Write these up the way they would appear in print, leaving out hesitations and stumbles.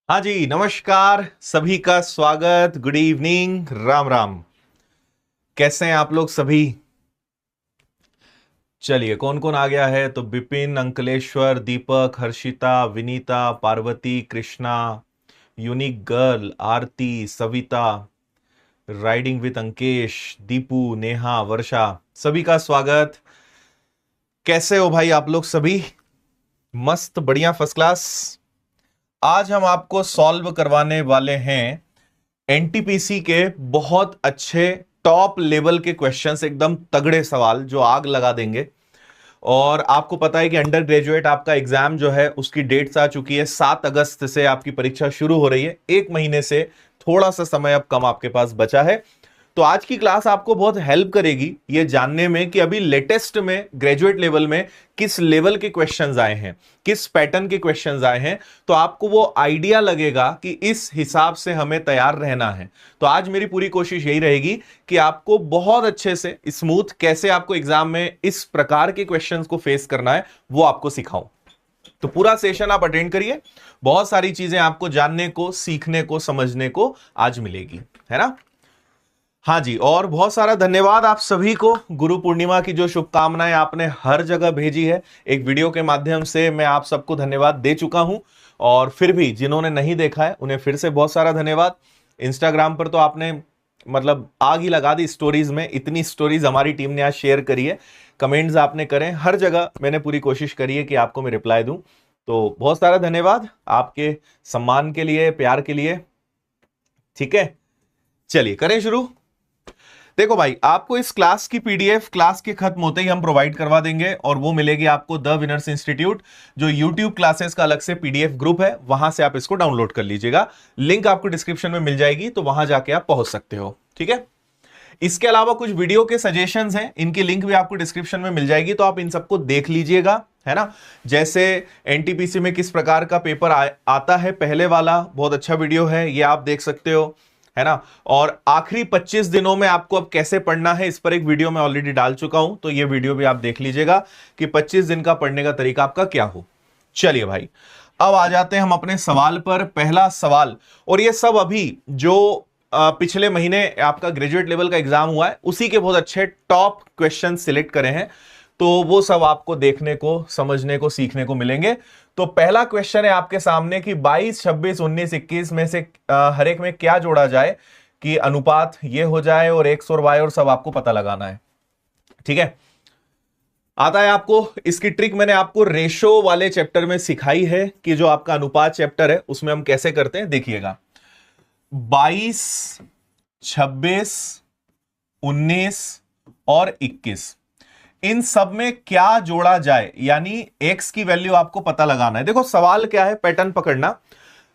हाँ जी, नमस्कार सभी का स्वागत। Good evening, Ram Ram. कैसे हैं आप लोग सभी? चलिए, कौन कौन आ गया है? तो Bipin, Ankleshwar, Deepak, Harshita, Vinita, Parvati, Krishna, unique girl, Aarti, Savita, riding with Ankesh, Deepu, Neha, Varsha, सभी का स्वागत। कैसे हो भाई आप लोग सभी? मस्त, बढ़िया, फर्स्ट क्लास। आज हम आपको सॉल्व करवाने वाले हैं एनटीपीसी के बहुत अच्छे टॉप लेवल के क्वेश्चंस, एकदम तगड़े सवाल जो आग लगा देंगे। और आपको पता है कि अंडर ग्रेजुएट आपका एग्जाम जो है उसकी डेट्स आ चुकी है। 7 अगस्त से आपकी परीक्षा शुरू हो रही है। एक महीने से थोड़ा सा समय अब कम आपके पास बचा है। तो आज की क्लास आपको बहुत हेल्प करेगी ये जानने में कि अभी लेटेस्ट में ग्रेजुएट लेवल में किस लेवल के क्वेश्चंस आए हैं, किस पैटर्न के क्वेश्चंस आए हैं। तो आपको वो आइडिया लगेगा कि इस हिसाब से हमें तैयार रहना है। तो आज मेरी पूरी कोशिश यही रहेगी कि आपको बहुत अच्छे से स्मूथ कैसे आपको एग्जाम में इस प्रकार के क्वेश्चंस को फेस करना है वो आपको सिखाऊं। तो पूरा सेशन आप अटेंड करिए। बहुत सारी चीजें आपको जानने को, सीखने को, समझने को आज मिलेगी, है ना? हाँ जी, और बहुत सारा धन्यवाद आप सभी को। गुरु पूर्णिमा की जो शुभकामनाएं आपने हर जगह भेजी है, एक वीडियो के माध्यम से मैं आप सबको धन्यवाद दे चुका हूं। और फिर भी जिन्होंने नहीं देखा है उन्हें फिर से बहुत सारा धन्यवाद। इंस्टाग्राम पर तो आपने मतलब आग ही लगा दी स्टोरीज में। इतनी स्टोरीज हमारी टीम ने आज शेयर करी है, कमेंट्स आपने करें, हर जगह मैंने पूरी कोशिश करी है कि आपको मैं रिप्लाई दूं। तो बहुत सारा धन्यवाद आपके सम्मान के लिए, प्यार के लिए। ठीक है, चलिए करें शुरू। देखो भाई, आपको इस क्लास की पीडीएफ क्लास के खत्म होते ही हम प्रोवाइड करवा देंगे, और वो मिलेगी आपको द विनर्स इंस्टीट्यूट, जो यूट्यूब क्लासेस का अलग से पीडीएफ ग्रुप है, वहां से आप इसको डाउनलोड कर लीजिएगा। लिंक आपको डिस्क्रिप्शन में मिल जाएगी, तो वहां जाके आप पहुंच सकते हो। ठीक है, इसके अलावा कुछ वीडियो के सजेशंस हैं, इनकी लिंक भी आपको डिस्क्रिप्शन में मिल जाएगी, तो आप इन सबको देख लीजिएगा, है ना? जैसे एनटीपीसी में किस प्रकार का पेपर आता है, पहले वाला बहुत अच्छा वीडियो है, ये आप देख सकते हो, है ना? और आखिरी 25 दिनों में आपको अब कैसे पढ़ना है, इस पर एक वीडियो मैं ऑलरेडी डाल चुका हूं, तो ये वीडियो भी आप देख लीजिएगा कि 25 दिन का पढ़ने का तरीका आपका क्या हो। चलिए भाई, अब आ जाते हैं हम अपने सवाल पर। पहला सवाल, और ये सब अभी जो पिछले महीने आपका ग्रेजुएट लेवल का एग्जाम हुआ है उसी के बहुत अच्छे टॉप क्वेश्चन सिलेक्ट करे हैं, तो वो सब आपको देखने को, समझने को, सीखने को मिलेंगे। तो पहला क्वेश्चन है आपके सामने कि 22, 26, 19, 21 में से हर एक में क्या जोड़ा जाए कि अनुपात ये हो जाए, और एक्स और वाई और सब आपको पता लगाना है। ठीक है, आता है आपको। इसकी ट्रिक मैंने आपको रेशो वाले चैप्टर में सिखाई है कि जो आपका अनुपात चैप्टर है उसमें हम कैसे करते हैं, देखिएगा। 22, 26, 19 और 21, इन सब में क्या जोड़ा जाए, यानी एक्स की वैल्यू आपको पता लगाना है। देखो सवाल क्या है, पैटर्न पकड़ना।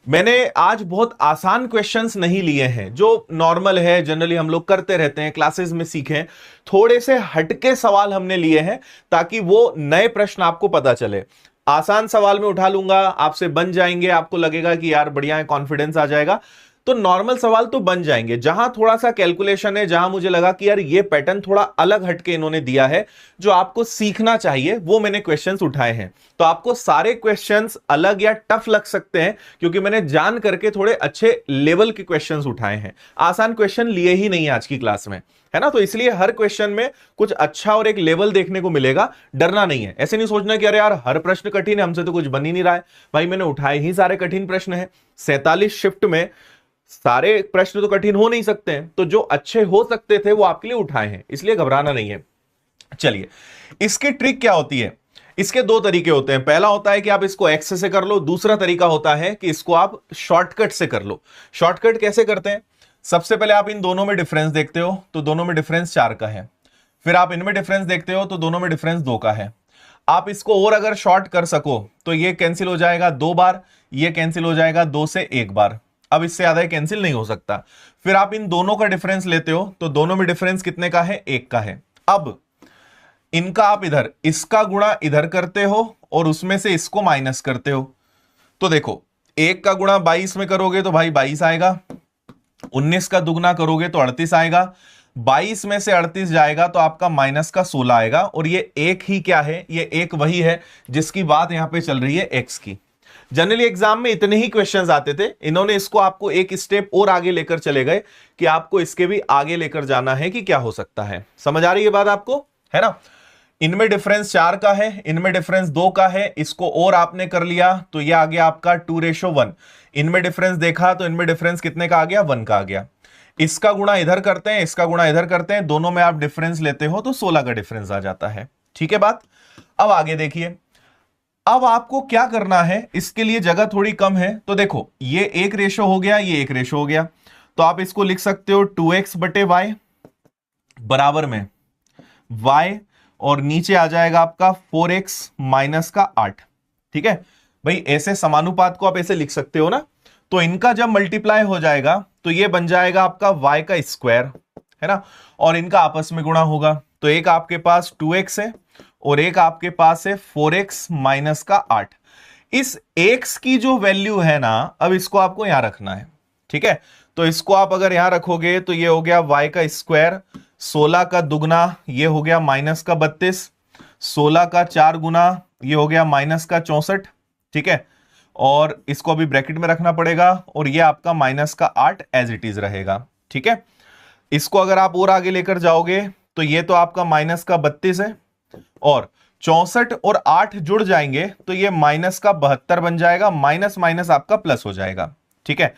मैंने आज बहुत आसान क्वेश्चंस नहीं लिए हैं, जो नॉर्मल है, जनरली हम लोग करते रहते हैं, क्लासेस में सीखे। थोड़े से हटके सवाल हमने लिए हैं ताकि वो नए प्रश्न आपको पता चले। आसान सवाल में उठा लूंगा, आपसे बन जाएंगे, आपको लगेगा कि यार बढ़िया है, कॉन्फिडेंस आ जाएगा, तो नॉर्मल सवाल तो बन जाएंगे। जहां थोड़ा सा कैलकुलेशन है, जहां मुझे लगा कि यार ये पैटर्न थोड़ा अलग हटके इन्होंने दिया है, जो आपको सीखना चाहिए, वो मैंने क्वेश्चंस उठाए हैं। तो आपको सारे क्वेश्चंस अलग या टफ लग सकते हैं, क्योंकि मैंने जान करके थोड़े अच्छे लेवल के क्वेश्चंस उठाए हैं। आसान क्वेश्चन लिए ही नहीं आज की क्लास में, है ना? तो इसलिए हर क्वेश्चन में कुछ अच्छा और एक लेवल देखने को मिलेगा। डरना नहीं है, ऐसे नहीं सोचना कि अरे यार हर प्रश्न कठिन है, हमसे तो कुछ बन ही नहीं रहा है। भाई मैंने उठाए ही सारे कठिन प्रश्न हैं। 47 शिफ्ट में सारे प्रश्न तो कठिन हो नहीं सकते हैं, तो जो अच्छे हो सकते थे वो आपके लिए उठाए हैं, इसलिए घबराना नहीं है। चलिए, इसकी ट्रिक क्या होती है? इसके दो तरीके होते हैं। पहला होता है कि आप इसको एक्स से कर लो, दूसरा तरीका होता है कि इसको आप शॉर्टकट से कर लो। शॉर्टकट कैसे करते हैं? सबसे पहले आप इन दोनों में डिफरेंस देखते हो, तो दोनों में डिफरेंस 4 का है। फिर आप इनमें डिफरेंस देखते हो, तो दोनों में डिफरेंस 2 का है। आप इसको और अगर शॉर्ट कर सको तो ये कैंसिल हो जाएगा 2 बार, ये कैंसिल हो जाएगा 2 से 1 बार। अब इससे ज्यादा कैंसिल नहीं हो सकता। फिर आप इन दोनों का डिफरेंस लेते हो, तो दोनों में डिफरेंस कितने का है? 1 का है। अब इनका आप इधर इसका गुणा इधर करते हो और उसमें से इसको माइनस करते हो, तो देखो 1 का गुणा 22 में करोगे तो भाई 22 आएगा, 19 का दुगना करोगे तो 38 आएगा, 22 में से 38 जाएगा तो आपका माइनस का 16 आएगा। और ये एक ही क्या है? ये एक वही है जिसकी बात यहां पे चल रही है, एक्स की। जनरली एग्जाम में इतने ही क्वेश्चंस आते थे, इन्होंने इसको आपको एक स्टेप और आगे लेकर चले गए कि आपको इसके भी आगे लेकर जाना है कि क्या हो सकता है। समझ आ रही है बात आपको, है ना? इनमें डिफरेंस 4 का है, इनमें डिफरेंस 2 का है, इसको और आपने कर लिया तो ये आ गया आपका 2:1। इनमें डिफरेंस देखा तो इनमें डिफरेंस कितने का आ गया? 1 का आ गया। इसका गुणा इधर करते हैं, इसका गुणा इधर करते हैं, दोनों में आप डिफरेंस लेते हो तो 16 का डिफरेंस आ जाता है। ठीक है बात? अब आगे देखिए, अब आपको क्या करना है, इसके लिए जगह थोड़ी कम है, तो देखो ये एक रेशो हो गया, ये एक रेशो हो गया, तो आप इसको लिख सकते हो 2x बटे वाई बराबर में y, और नीचे आ जाएगा आपका 4x माइनस का 8। ठीक है भाई, ऐसे समानुपात को आप ऐसे लिख सकते हो ना, तो इनका जब मल्टीप्लाई हो जाएगा तो ये बन जाएगा आपका y का स्क्वायर, है ना, और इनका आपस में गुणा होगा, तो एक आपके पास 2x है और एक आपके पास है 4x माइनस का 8। इस x की जो वैल्यू है ना, अब इसको आपको यहां रखना है। ठीक है, तो इसको आप अगर यहां रखोगे तो ये हो गया y का स्क्वायर, 16 का दुगना ये हो गया माइनस का 32, 16 का 4 गुना ये हो गया माइनस का 64। ठीक है, और इसको अभी ब्रैकेट में रखना पड़ेगा, और ये आपका माइनस का 8 एज इट इज रहेगा। ठीक है, इसको अगर आप और आगे लेकर जाओगे तो ये तो आपका माइनस का 32 है, और 64 और 8 जुड़ जाएंगे तो ये माइनस का 72 बन जाएगा, माइनस माइनस आपका प्लस हो जाएगा। ठीक है,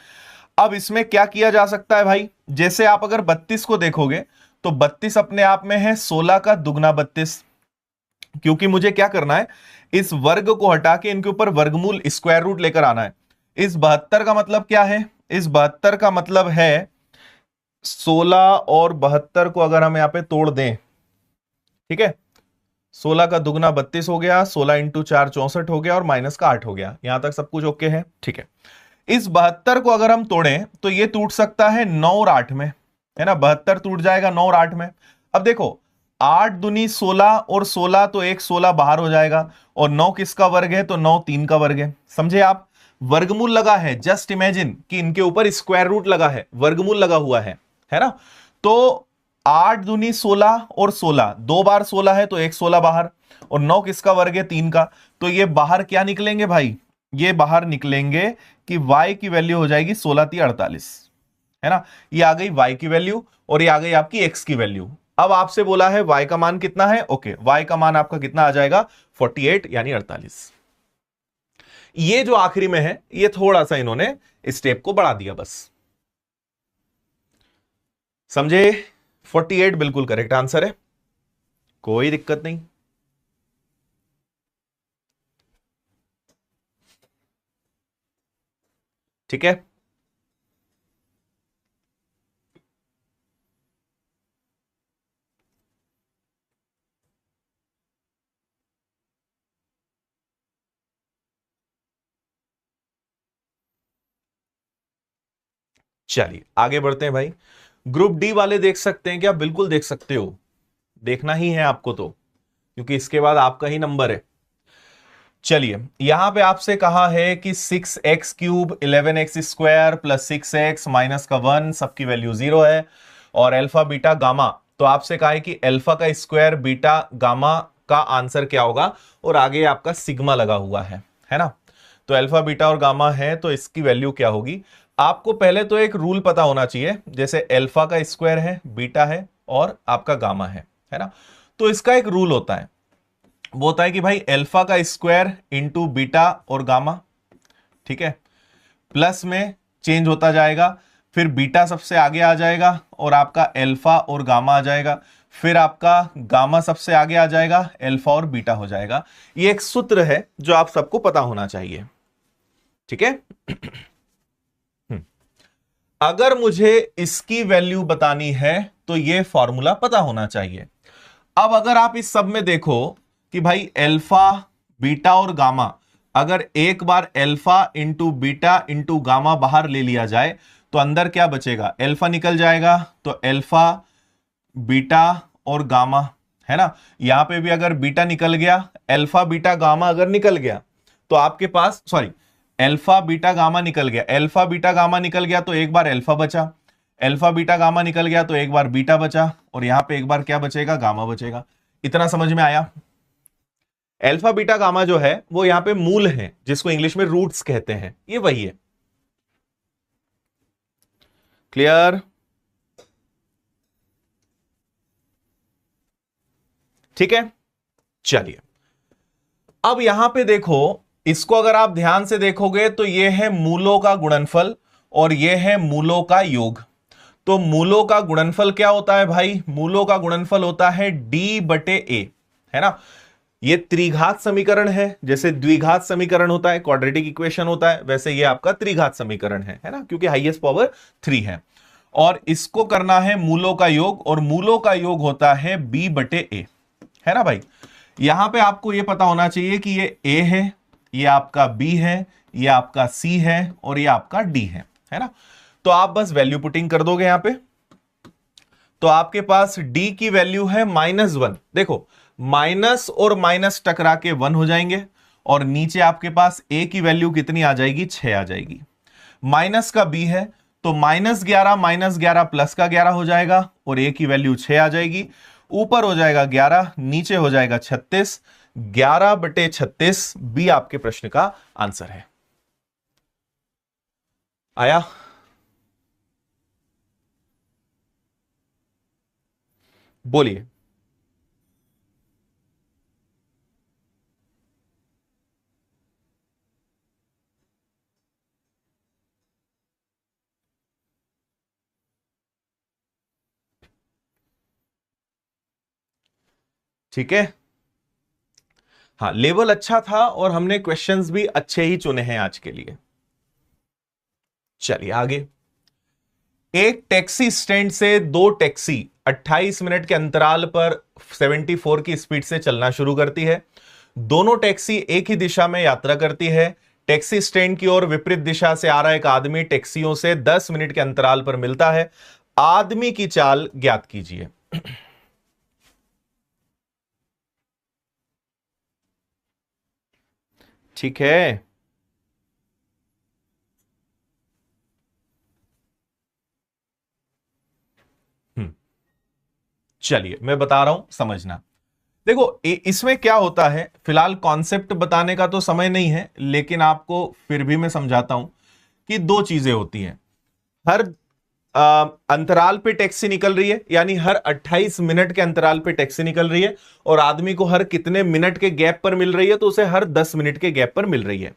अब इसमें क्या किया जा सकता है भाई, जैसे आप अगर 32 को देखोगे तो 32 अपने आप में है 16 का दुगना 32, क्योंकि मुझे क्या करना है, इस वर्ग को हटा के इनके ऊपर वर्गमूल स्क्वायर रूट लेकर आना है। इस 72 का मतलब क्या है, इस 72 का मतलब है 16 और 72 को अगर हम यहां पे तोड़ दें, ठीक है, 16 का दुगना 32 हो गया, 16 इंटू 4 64 हो गया, और माइनस का 8 हो गया। यहां तक सब कुछ ओके है? ठीक है, इस 72 को अगर हम तोड़ें तो ये टूट सकता है 9 और 8 में, है ना, 72 टूट जाएगा 9 और 8 में। अब देखो 8 दूनी 16, और 16 तो एक 16 बाहर हो जाएगा, और 9 किसका वर्ग है, तो 9 3 का वर्ग है। समझे आप? वर्गमूल लगा है, जस्ट इमेजिन कि इनके ऊपर स्क्वायर रूट लगा है, वर्गमूल लगा हुआ है ना, तो 8 दूनी 16 और 16 दो बार 16 है तो एक 16 बाहर, और 9 किसका वर्ग है, 3 का, तो ये बाहर क्या निकलेंगे भाई, ये बाहर निकलेंगे कि y की वैल्यू हो जाएगी 16 × 48, है ना, ये आ गई y की वैल्यू, और ये आ गई आपकी x की वैल्यू। अब आपसे बोला है y का मान कितना है, ओके, y का मान आपका कितना आ जाएगा, 48 यानी 48। ये जो आखिरी में है ये थोड़ा सा इन्होंने स्टेप को बढ़ा दिया बस, समझे? 48 बिल्कुल करेक्ट आंसर है, कोई दिक्कत नहीं। ठीक है, चलिए आगे बढ़ते हैं भाई। ग्रुप डी वाले देख सकते हैं क्या? बिल्कुल देख सकते हो, देखना ही है आपको तो, क्योंकि इसके बाद आपका ही नंबर है। चलिए, यहां पे आपसे कहा है कि 6x³ 11x² plus 6x minus का 1 सबकी वैल्यू 0 है, और अल्फा बीटा गामा, तो आपसे कहा है कि अल्फा का स्क्वायर बीटा गामा का आंसर क्या होगा, और आगे आपका सिग्मा लगा हुआ है ना, तो अल्फा बीटा और गामा है तो इसकी वैल्यू क्या होगी। आपको पहले तो एक रूल पता होना चाहिए, जैसे अल्फा का स्क्वायर है, बीटा है और आपका गामा है ना, तो इसका एक रूल होता है, वो होता है कि भाई अल्फा का स्क्वायर इंटू बीटा और गामा, ठीक है, प्लस में चेंज होता जाएगा, फिर बीटा सबसे आगे आ जाएगा और आपका अल्फा और गामा आ जाएगा, फिर आपका गामा सबसे आगे आ जाएगा, अल्फा और बीटा हो जाएगा। ये एक सूत्र है जो आप सबको पता होना चाहिए, ठीक है। अगर मुझे इसकी वैल्यू बतानी है तो ये फॉर्मूला पता होना चाहिए। अब अगर आप इस सब में देखो कि भाई अल्फा बीटा और गामा, अगर एक बार alpha into beta into gamma बाहर ले लिया जाए तो अंदर क्या बचेगा, अल्फा निकल जाएगा, तो अल्फा बीटा और गामा, है ना, यहां पे भी अगर बीटा निकल गया, अल्फा बीटा गामा अगर निकल गया तो आपके पास, सॉरी, अल्फा बीटा गामा निकल गया, अल्फा बीटा गामा निकल गया तो एक बार अल्फा बचा, अल्फा बीटा गामा निकल गया तो एक बार बीटा बचा, और यहां पे एक बार क्या बचेगा, गामा बचेगा। इतना समझ में आया? अल्फा बीटा गामा जो है वो यहां पे मूल है, जिसको इंग्लिश में रूट्स कहते हैं, ये वही है। क्लियर? ठीक है, चलिए अब यहां पे देखो, इसको अगर आप ध्यान से देखोगे तो ये है मूलों का गुणनफल और ये है मूलों का योग। तो मूलों का गुणनफल क्या होता है भाई? मूलों का गुणनफल होता है डी बटे ए, है ना। ये त्रिघात समीकरण है, जैसे द्विघात समीकरण होता है, क्वाड्रेटिक इक्वेशन होता है, वैसे ये आपका त्रिघात समीकरण है ना, क्योंकि हाईएस्ट पावर 3 है। और इसको करना है मूलों का योग, और मूलों का योग होता है बी बटे ए, है ना भाई। यहां पे आपको ये पता होना चाहिए कि ये ए है, ये आपका बी है, ये आपका सी है और ये आपका डी है ना। तो आप बस वैल्यू पुटिंग कर दोगे यहां पे, तो आपके पास डी की वैल्यू है -1। देखो माइनस और माइनस टकरा के 1 हो जाएंगे, और नीचे आपके पास ए की वैल्यू कितनी आ जाएगी? 6 आ जाएगी। माइनस का बी है तो -11 प्लस का 11 हो जाएगा, और ए की वैल्यू 6 आ जाएगी। ऊपर हो जाएगा 11, नीचे हो जाएगा 36। 11 बटे 36 बी आपके प्रश्न का आंसर है। आया? बोलिए। ठीक है, हाँ लेवल अच्छा था और हमने क्वेश्चंस भी अच्छे ही चुने हैं आज के लिए। चलिए आगे। एक टैक्सी स्टैंड से दो टैक्सी 28 मिनट के अंतराल पर 74 की स्पीड से चलना शुरू करती है। दोनों टैक्सी एक ही दिशा में यात्रा करती है। टैक्सी स्टैंड की ओर विपरीत दिशा से आ रहा एक आदमी टैक्सियों से 10 मिनट के अंतराल पर मिलता है। आदमी की चाल ज्ञात कीजिए। ठीक है, चलिए मैं बता रहा हूं, समझना। देखो इसमें क्या होता है, फिलहाल कॉन्सेप्ट बताने का तो समय नहीं है, लेकिन आपको फिर भी मैं समझाता हूं कि दो चीजें होती हैं। हर अंतराल पे टैक्सी निकल रही है, यानी हर 28 मिनट के अंतराल पे टैक्सी निकल रही है, और आदमी को हर कितने मिनट के गैप पर मिल रही है? तो उसे हर 10 मिनट के गैप पर मिल रही है।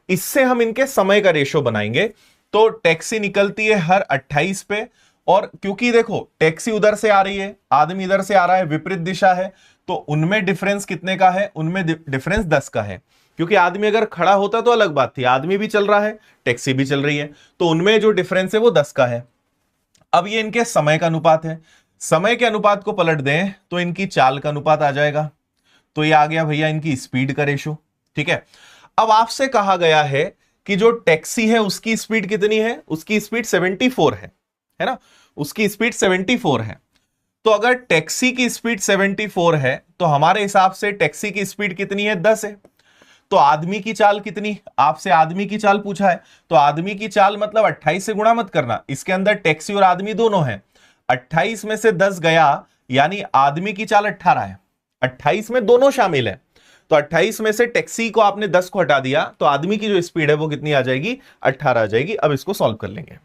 इससे हम इनके समय का रेशो बनाएंगे। तो टैक्सी निकलती है हर 28 पे, और क्योंकि देखो टैक्सी उधर से आ रही है, आदमी इधर से आ रहा है, विपरीत दिशा है, तो उनमें डिफरेंस कितने का है? उनमें डिफरेंस 10 का है। क्योंकि आदमी अगर खड़ा होता तो अलग बात थी, आदमी भी चल रहा है, टैक्सी भी चल रही है, तो उनमें जो डिफरेंस है वो 10 का है। अब ये इनके समय का अनुपात है। समय के अनुपात को पलट दें तो इनकी चाल का अनुपात आ जाएगा। तो ये आ गया भैया इनकी स्पीड का रेशो। ठीक है, अब आपसे कहा गया है कि जो टैक्सी है उसकी स्पीड कितनी है? उसकी स्पीड 74 है ना, उसकी स्पीड 74 है। तो अगर टैक्सी की स्पीड 74 है तो हमारे हिसाब से टैक्सी की स्पीड कितनी है? 10 है। तो आदमी की चाल कितनी? आपसे आदमी की चाल पूछा है, तो आदमी की चाल मतलब 28 से गुणा मत करना, इसके अंदर टैक्सी और आदमी दोनों है। 28 में से 10 गया, यानी आदमी की चाल 18 है। 28 में दोनों शामिल है, तो 28 में से टैक्सी को आपने 10 को हटा दिया, तो आदमी की जो स्पीड है वो कितनी आ जाएगी? 18 आ जाएगी। अब इसको सॉल्व कर लेंगे।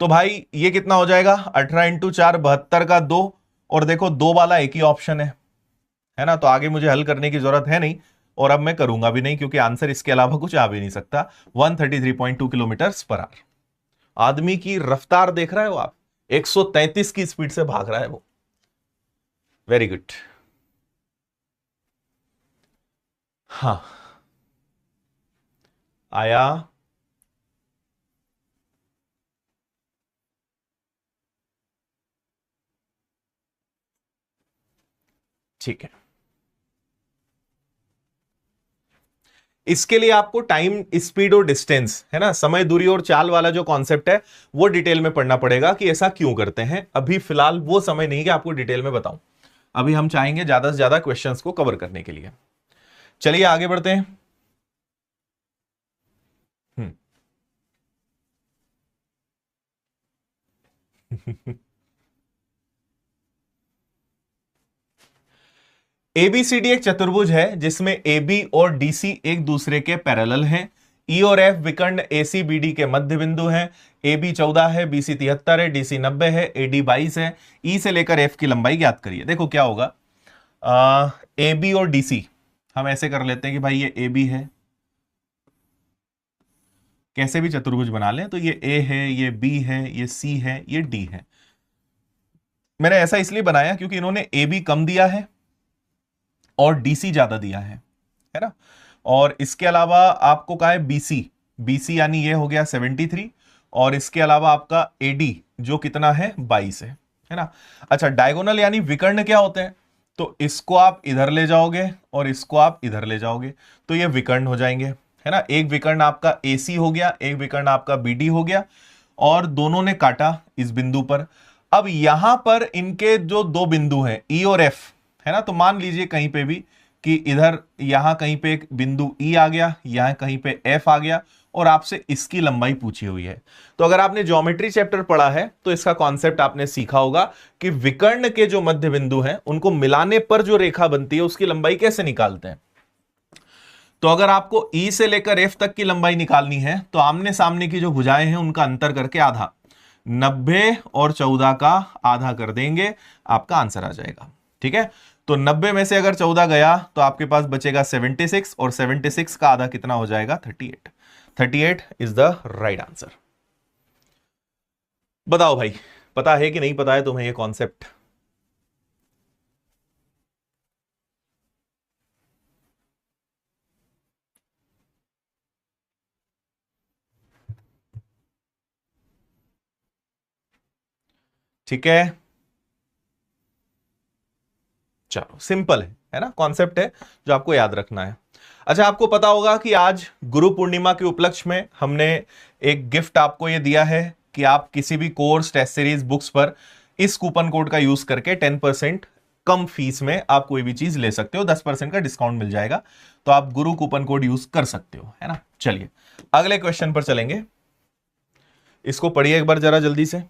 तो भाई ये कितना हो जाएगा? 18 इंटू 4 72 का 2, और देखो दो वाला एक ही ऑप्शन है ना, तो आगे मुझे हल करने की जरूरत है नहीं, और अब मैं करूंगा भी नहीं, क्योंकि आंसर इसके अलावा कुछ आ भी नहीं सकता। 133.2 किलोमीटर पर आवर। आदमी की रफ्तार देख रहे हो आप, 133 की स्पीड से भाग रहा है वो। Very good. हाँ, आया? ठीक है, इसके लिए आपको टाइम, स्पीड और डिस्टेंस, है ना, समय दूरी और चाल वाला जो कॉन्सेप्ट है वो डिटेल में पढ़ना पड़ेगा कि ऐसा क्यों करते हैं। अभी फिलहाल वो समय नहीं कि आपको डिटेल में बताऊं। अभी हम चाहेंगे ज्यादा से ज्यादा क्वेश्चंस को कवर करने के लिए। चलिए आगे बढ़ते हैं। हम्म। एबीसीडी एक चतुर्भुज है जिसमें AB और DC एक दूसरे के पैरेलल हैं। E और F विकर्ण ACBD के मध्य बिंदु हैं। AB 14 है, BC 73 है, DC 90 है, AD 22 है। E से लेकर F की लंबाई ज्ञात करिए। देखो क्या होगा, AB और DC हम ऐसे कर लेते हैं कि भाई ये AB है, कैसे भी चतुर्भुज बना लें, तो ये A है, ये B है, ये C है, ये D है। मैंने ऐसा इसलिए बनाया क्योंकि इन्होंने AB कम दिया है और DC ज्यादा दिया है ना। और इसके अलावा आपको कहा है BC यानी ये हो गया 73, और इसके अलावा आपका AD जो कितना है 22 है ना। अच्छा, डायगोनल यानी विकर्ण क्या होते हैं, तो इसको आप इधर ले जाओगे और इसको आप इधर ले जाओगे तो ये विकर्ण हो जाएंगे, है ना। एक विकर्ण आपका AC हो गया, एक विकर्ण आपका BD हो गया, और दोनों ने काटा इस बिंदु पर। अब यहां पर इनके जो दो बिंदु हैं E और F, है ना, तो मान लीजिए कहीं पे भी कि इधर यहां कहीं पे एक बिंदु E आ गया, यहां कहीं पे F आ गया, और आपसे इसकी लंबाई पूछी हुई है। तो अगर आपने ज्योमेट्री चैप्टर पढ़ा है तो इसका कॉन्सेप्ट आपने सीखा होगा कि विकर्ण के जो मध्य बिंदु हैं उनको मिलाने पर जो रेखा बनती है उसकी लंबाई कैसे निकालते हैं। तो अगर आपको E से लेकर F तक की लंबाई निकालनी है तो आमने सामने की जो भुजाएं हैं उनका अंतर करके आधा, 90 और 14 का आधा कर देंगे, आपका आंसर आ जाएगा। ठीक है, तो 90 में से अगर 14 गया तो आपके पास बचेगा 76, और 76 का आधा कितना हो जाएगा 38। 38 इज द राइट आंसर। बताओ भाई, पता है कि नहीं पता है तुम्हें ये कॉन्सेप्ट? ठीक है, चलो सिंपल है ना, कॉन्सेप्ट है जो आपको याद रखना है। अच्छा, आपको पता होगा कि आज गुरु पूर्णिमा के उपलक्ष्य में हमने एक गिफ्ट आपको ये दिया है कि आप किसी भी कोर्स, टेस्ट सीरीज, बुक्स पर इस कूपन कोड का यूज करके 10% कम फीस में आप कोई भी चीज ले सकते हो, 10% का डिस्काउंट मिल जाएगा। तो आप गुरु कूपन कोड यूज कर सकते हो, है ना। चलिए अगले क्वेश्चन पर चलेंगे, इसको पढ़िए एक बार जरा जल्दी से।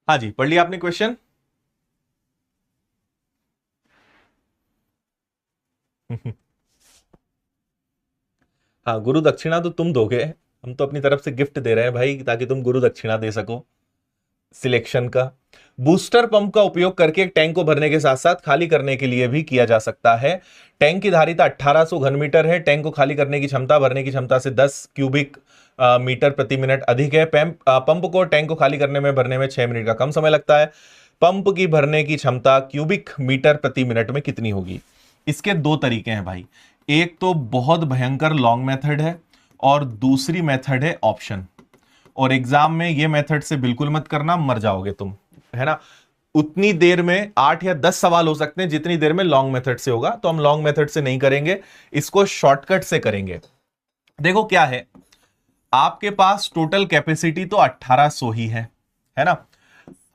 हाँ जी, पढ़ लिया आपने क्वेश्चन? हाँ, गुरु दक्षिणा तो तुम दोगे, हम तो अपनी तरफ से गिफ्ट दे रहे हैं भाई ताकि तुम गुरु दक्षिणा दे सको सिलेक्शन का। बूस्टर पंप का उपयोग करके एक टैंक को भरने के साथ साथ खाली करने के लिए भी किया जा सकता है। टैंक की धारिता 1800 घन मीटर है। टैंक को खाली करने की क्षमता भरने की क्षमता से 10 क्यूबिक मीटर प्रति मिनट अधिक है। पंप को टैंक को खाली करने में भरने में 6 मिनट का कम समय लगता है। पंप की भरने की क्षमता क्यूबिक मीटर प्रति मिनट में कितनी होगी? इसके दो तरीके हैं भाई, एक तो बहुत भयंकर लॉन्ग मेथड है और दूसरी मेथड है ऑप्शन। और एग्जाम में ये मेथड से बिल्कुल मत करना, मर जाओगे तुम, है ना। उतनी देर में 8 या 10 सवाल हो सकते हैं जितनी देर में लॉन्ग मेथड से होगा, तो हम लॉन्ग मेथड से नहीं करेंगे, इसको शॉर्टकट से करेंगे। देखो क्या है, आपके पास टोटल कैपेसिटी तो 1800 ही है ना।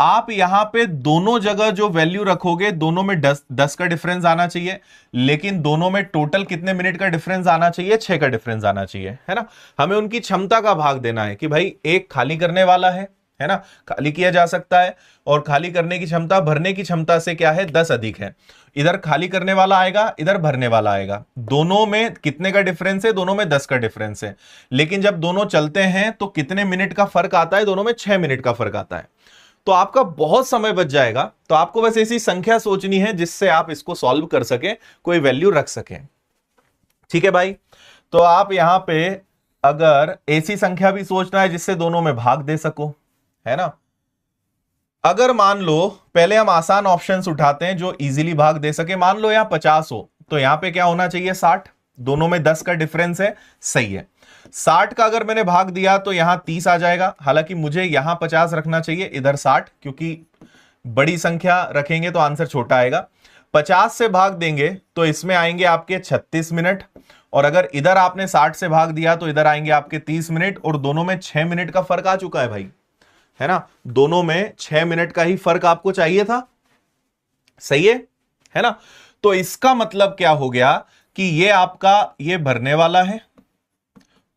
आप यहां पे दोनों जगह जो वैल्यू रखोगे दोनों में 10 का डिफरेंस आना चाहिए, लेकिन दोनों में टोटल कितने मिनट का डिफरेंस आना चाहिए? 6 का डिफरेंस आना चाहिए, है ना। हमें उनकी क्षमता का भाग देना है कि भाई एक खाली करने वाला है ना, खाली किया जा सकता है, और खाली करने की क्षमता भरने की क्षमता से क्या है 10 अधिक है। इधर खाली करने वाला आएगा, इधर भरने वाला आएगा, दोनों में कितने का डिफरेंस है? दोनों में 10 का डिफरेंस है। लेकिन जब दोनों चलते हैं तो कितने मिनट का फर्क आता है? दोनों में 6 मिनट का फर्क आता है। तो आपका बहुत समय बच जाएगा। तो आपको बस ऐसी संख्या सोचनी है जिससे आप इसको सॉल्व कर सके, कोई वैल्यू रख सके। ठीक है भाई, तो आप यहां पे अगर ऐसी संख्या भी सोचना है जिससे दोनों में भाग दे सको, है ना। अगर मान लो, पहले हम आसान ऑप्शंस उठाते हैं जो इजीली भाग दे सके। मान लो यहां 50 हो तो यहां पे क्या होना चाहिए 60, दोनों में 10 का डिफरेंस है, सही है। 60 का अगर मैंने भाग दिया तो यहां 30 आ जाएगा, हालांकि मुझे यहां 50 रखना चाहिए, इधर 60, क्योंकि बड़ी संख्या रखेंगे तो आंसर छोटा आएगा। 50 से भाग देंगे तो इसमें आएंगे आपके 36 मिनट, और अगर इधर आपने 60 से भाग दिया तो इधर आएंगे आपके 30 मिनट, और दोनों में 6 मिनट का फर्क आ चुका है भाई, है ना। दोनों में 6 मिनट का ही फर्क आपको चाहिए था, सही है ना। तो इसका मतलब क्या हो गया कि ये आपका ये भरने वाला है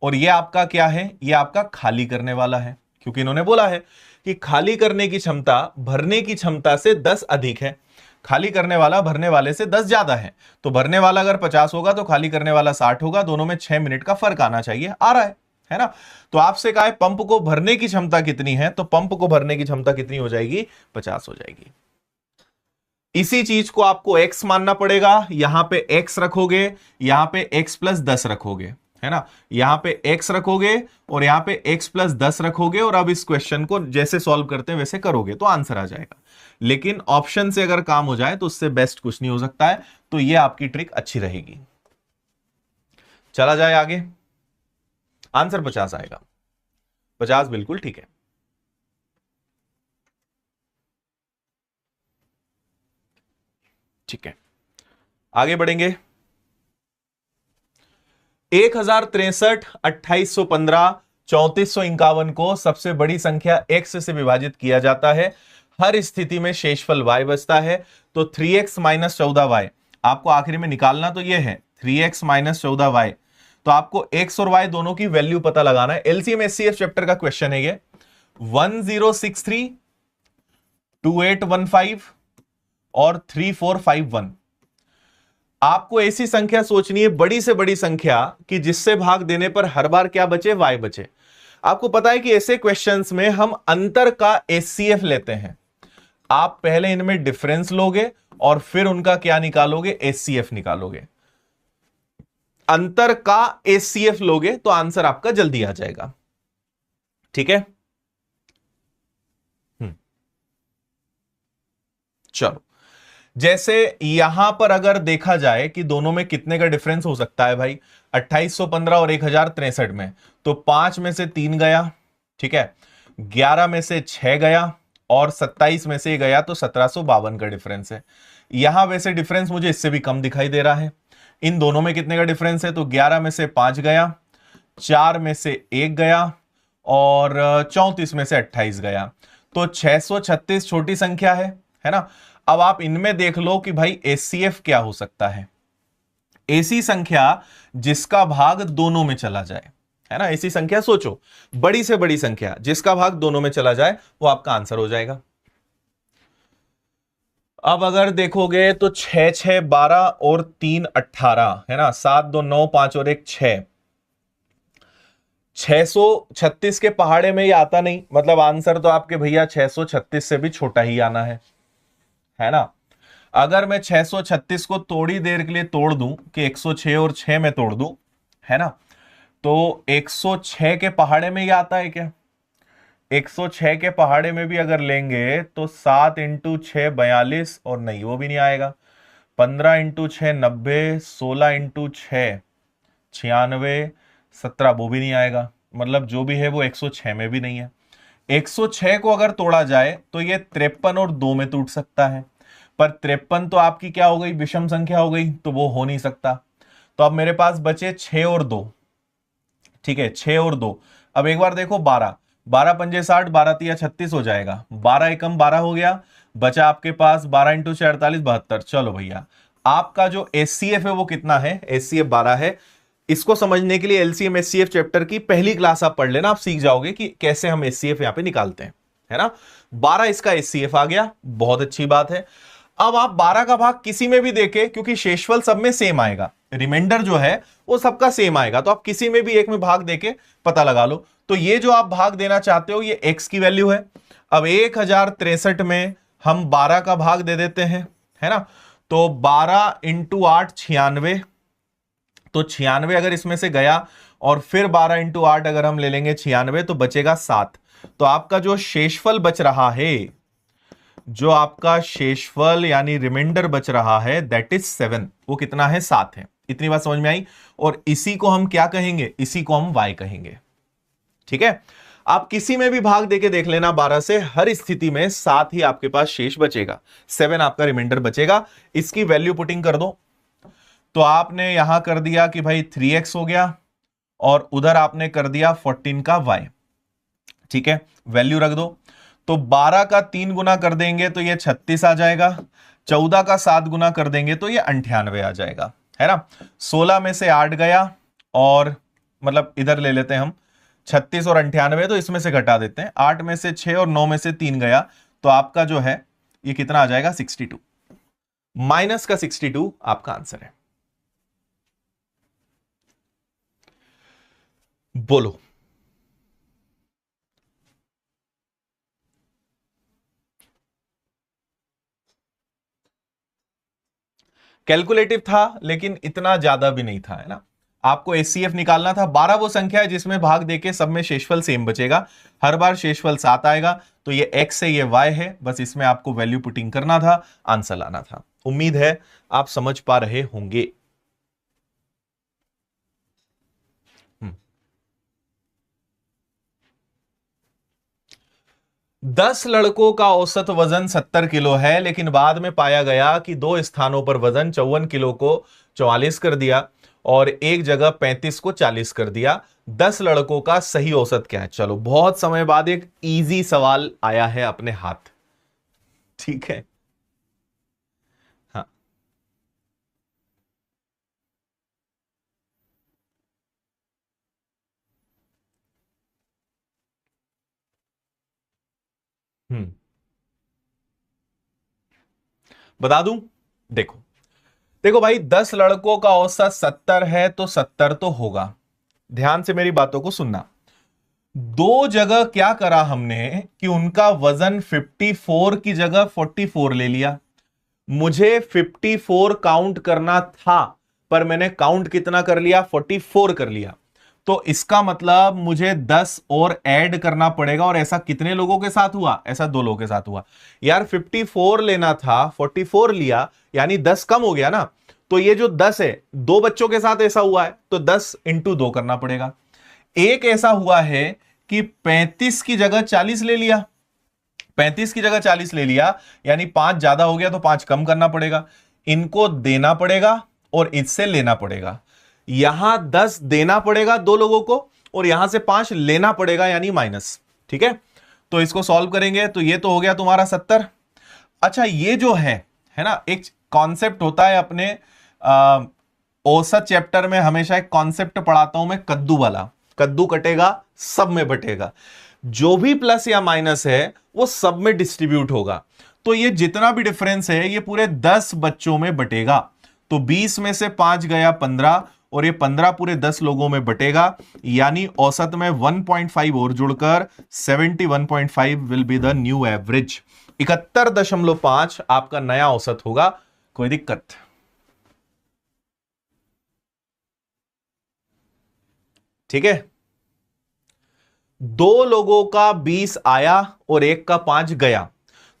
और ये आपका क्या है, ये आपका खाली करने वाला है, क्योंकि इन्होंने बोला है कि खाली करने की क्षमता भरने की क्षमता से 10 अधिक है, खाली करने वाला भरने वाले से 10 ज्यादा है। तो भरने वाला अगर 50 होगा तो खाली करने वाला 60 होगा, दोनों में 6 मिनट का फर्क आना चाहिए, आ रहा है ना। तो आपसे कहा है पंप को भरने की क्षमता कितनी है, तो पंप को भरने की क्षमता कितनी हो जाएगी, 50 हो जाएगी। इसी चीज को आपको x मानना पड़ेगा, यहां पे x रखोगे, यहां पे x प्लस 10 रखोगे, है ना। यहां पे x रखोगे और यहां पे x प्लस 10 रखोगे, और अब इस क्वेश्चन को जैसे सॉल्व करते हैं वैसे करोगे तो आंसर आ जाएगा। लेकिन ऑप्शन से अगर काम हो जाए तो उससे बेस्ट कुछ नहीं हो सकता है, तो ये आपकी ट्रिक अच्छी रहेगी। चला जाए आगे, आंसर 50 आएगा, 50 बिल्कुल ठीक है। ठीक है, आगे बढ़ेंगे। 1063, 2815, 3451 को सबसे बड़ी संख्या x से विभाजित किया जाता है, हर स्थिति में शेषफल y बचता है। तो 3x माइनस 14y आपको आखिरी में निकालना, तो ये है 3x माइनस 14y। तो आपको x और y दोनों की वैल्यू पता लगाना है। एलसीएम एचसीएफ चैप्टर का क्वेश्चन है ये। 1063, 2815 और 3451। आपको ऐसी संख्या सोचनी है, बड़ी से बड़ी संख्या, कि जिससे भाग देने पर हर बार क्या बचे, y बचे। आपको पता है कि ऐसे क्वेश्चंस में हम अंतर का एचसीएफ लेते हैं। आप पहले इनमें डिफरेंस लोगे और फिर उनका क्या निकालोगे, एचसीएफ निकालोगे। अंतर का एचसीएफ लोगे तो आंसर आपका जल्दी आ जाएगा, ठीक है। चलो, जैसे यहां पर अगर देखा जाए कि दोनों में कितने का डिफरेंस हो सकता है भाई, 2815 और 1063 में, तो 5 में से 3 गया, ठीक है, 11 में से 6 गया और 27 में से गया, तो 1752 का डिफरेंस है। यहां वैसे डिफरेंस मुझे इससे भी कम दिखाई दे रहा है। इन दोनों में कितने का डिफरेंस है, तो 11 में से 5 गया, 4 में से 1 गया और 34 में से 28 गया, तो 636 छोटी संख्या है ना। अब आप इनमें देख लो कि भाई एचसीएफ क्या हो सकता है। ऐसी संख्या जिसका भाग दोनों में चला जाए, है ना। ऐसी संख्या सोचो, बड़ी से बड़ी संख्या जिसका भाग दोनों में चला जाए, वो आपका आंसर हो जाएगा। अब अगर देखोगे तो 6 6 12 और 3 18, है ना। 7 2 9 5 और 1 6, 636 के पहाड़े में ये आता नहीं, मतलब आंसर तो आपके भैया 636 से भी छोटा ही आना है ना। अगर मैं 636 को थोड़ी देर के लिए तोड़ दूं कि 106 और 6 में तोड़ दूं, है ना, तो 106 के पहाड़े में ये आता है क्या? 106 के पहाड़े में भी अगर लेंगे तो 7 इंटू 6 42, और नहीं वो भी नहीं आएगा। 15 इंटू 6 90, 16 इंटू 6 96, 17 वो भी नहीं आएगा। मतलब जो भी है वो 106 में भी नहीं है। 106 को अगर तोड़ा जाए तो ये 53 और 2 में टूट सकता है, पर 53 तो आपकी क्या हो गई, विषम संख्या हो गई, तो वो हो नहीं सकता। तो अब मेरे पास बचे 6 और 2, ठीक है, 6 और 2। अब एक बार देखो, 12 12 पंजे 60, 12 तिया 36 हो जाएगा, 12 एकम 12 हो गया, बचा आपके पास 12 इंटू 6 48 72। चलो भैया, आपका जो एचसीएफ है वो कितना है, एचसीएफ 12 है। इसको समझने के लिए एलसीएम एचसीएफ चैप्टर की पहली क्लास आप पढ़ लेना, आप सीख जाओगे कि कैसे हम एचसीएफ यहां पे निकालते हैं, है ना। 12 इसका एचसीएफ आ गया, बहुत अच्छी बात है। अब आप 12 का भाग किसी में भी देखें, क्योंकि शेषफल सब में सेम आएगा, रिमाइंडर जो है वो सबका सेम आएगा, तो आप किसी में भी एक में भाग देके पता लगा लो। तो ये जो आप भाग देना चाहते हो ये x की वैल्यू है। अब 1063 में हम 12 का भाग दे देते हैं, है ना। तो 12 इंटू 8 96, तो 96 अगर इसमें से गया और फिर 12 इंटू 8 अगर हम ले लेंगे 96, तो बचेगा 7। तो आपका जो शेषफल बच रहा है जो आपका शेषफल यानी रिमाइंडर बच रहा है दैट इज 7। वो कितना है? 7 है। इतनी बात समझ में आई? और इसी को हम क्या कहेंगे? इसी को हम y कहेंगे। ठीक है, आप किसी में भी भाग देके देख लेना 12 से, हर स्थिति में 7 ही आपके पास शेष बचेगा, 7 आपका रिमाइंडर बचेगा। इसकी वैल्यू पुटिंग कर दो। तो आपने यहां कर दिया कि भाई 3x हो गया, और उधर आपने कर दिया 14 का y। ठीक है, वैल्यू रख दो। तो 12 का 3 गुना कर देंगे तो ये 36 आ जाएगा, 14 का 7 गुना कर देंगे तो ये 98 आ जाएगा, है ना। 16 में से 8 गया, और मतलब इधर ले लेते हैं हम 36 और 98, तो इसमें से घटा देते हैं। 8 में से 6 और 9 में से 3 गया, तो आपका जो है ये कितना आ जाएगा? 62। माइनस का 62 आपका आंसर है। बोलो। कैलकुलेटिव था, लेकिन इतना ज्यादा भी नहीं था, है ना। आपको एचसीएफ निकालना था। 12 वो संख्या है जिसमें भाग देके सब में शेषफल सेम बचेगा। हर बार शेषफल 7 आएगा, तो ये x है, ये y है। बस इसमें आपको वैल्यू पुटिंग करना था, आंसर लाना था। उम्मीद है आप समझ पा रहे होंगे। हम्म। 10 लड़कों का औसत वजन 70 किलो है, लेकिन बाद में पाया गया कि 2 स्थानों पर वजन 54 किलो को 44 कर दिया, और एक जगह 35 को 40 कर दिया। 10 लड़कों का सही औसत क्या है? चलो, बहुत समय बाद एक इजी सवाल आया है अपने हाथ। ठीक है। हाँ। हम्म। बता दूं? देखो, देखो भाई, 10 लड़कों का औसत 70 है, तो 70 तो होगा। ध्यान से मेरी बातों को सुनना। दो जगह क्या करा हमने कि उनका वजन 54 की जगह 44 ले लिया। मुझे 54 काउंट करना था, पर मैंने काउंट कितना कर लिया? 44 कर लिया। तो इसका मतलब मुझे 10 और ऐड करना पड़ेगा। और ऐसा कितने लोगों के साथ हुआ? ऐसा 2 लोगों के साथ हुआ। यार 54 लेना था, 44 लिया, यानी 10 कम हो गया ना। तो ये जो 10 है, 2 बच्चों के साथ ऐसा हुआ है, तो 10 इंटू 2 करना पड़ेगा। एक ऐसा हुआ है कि 35 की जगह 40 ले लिया, 35 की जगह 40 ले लिया, यानी 5 ज्यादा हो गया, तो 5 कम करना पड़ेगा। इनको देना पड़ेगा और इससे लेना पड़ेगा। यहां 10 देना पड़ेगा 2 लोगों को, और यहां से 5 लेना पड़ेगा, यानी माइनस। ठीक है, तो इसको सॉल्व करेंगे तो ये तो हो गया तुम्हारा 70। अच्छा, ये जो है ना, एक कॉन्सेप्ट होता है अपने औसत चैप्टर में। हमेशा एक कॉन्सेप्ट पढ़ाता हूं मैं, कद्दू वाला। कद्दू कटेगा, सब में बटेगा। जो भी प्लस या माइनस है वो सब में डिस्ट्रीब्यूट होगा। तो ये जितना भी डिफरेंस है ये पूरे 10 बच्चों में बटेगा। तो 20 में से 5 गया 15, और ये 15 पूरे 10 लोगों में बटेगा, यानी औसत में 1.5 और जुड़कर 71.5 will be the new average. 71.5 आपका नया औसत होगा। कोई दिक्कत? ठीक है। 2 लोगों का 20 आया और एक का 5 गया,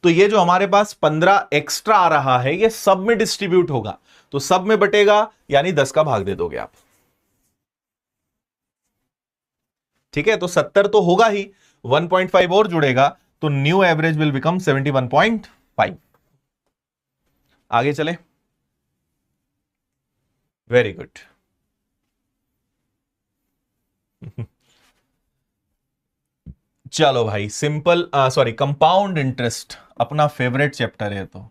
तो ये जो हमारे पास 15 एक्स्ट्रा आ रहा है ये सब में डिस्ट्रीब्यूट होगा, तो सब में बटेगा, यानी 10 का भाग दे दोगे आप। ठीक है, तो 70 तो होगा ही, 1.5 और जुड़ेगा, तो न्यू एवरेज विल बिकम 71.5। आगे चले। Very good. चलो भाई, सिंपल सॉरी, कंपाउंड इंटरेस्ट अपना फेवरेट चैप्टर है। तो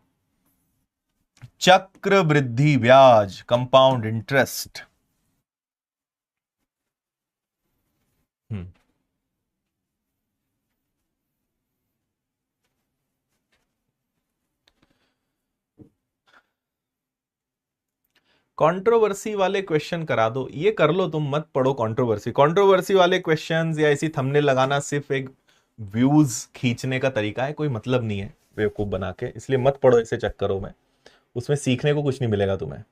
चक्र वृद्धि ब्याज, कंपाउंड इंटरेस्ट। कंट्रोवर्सी वाले क्वेश्चन करा दो, ये कर लो, तुम मत पढ़ो कंट्रोवर्सी। कंट्रोवर्सी वाले क्वेश्चंस या ऐसी थंबनेल लगाना सिर्फ एक व्यूज खींचने का तरीका है, कोई मतलब नहीं है बेवकूफ बना के, इसलिए मत पढ़ो ऐसे चक्करों में। उसमें सीखने को कुछ नहीं मिलेगा तुम्हें।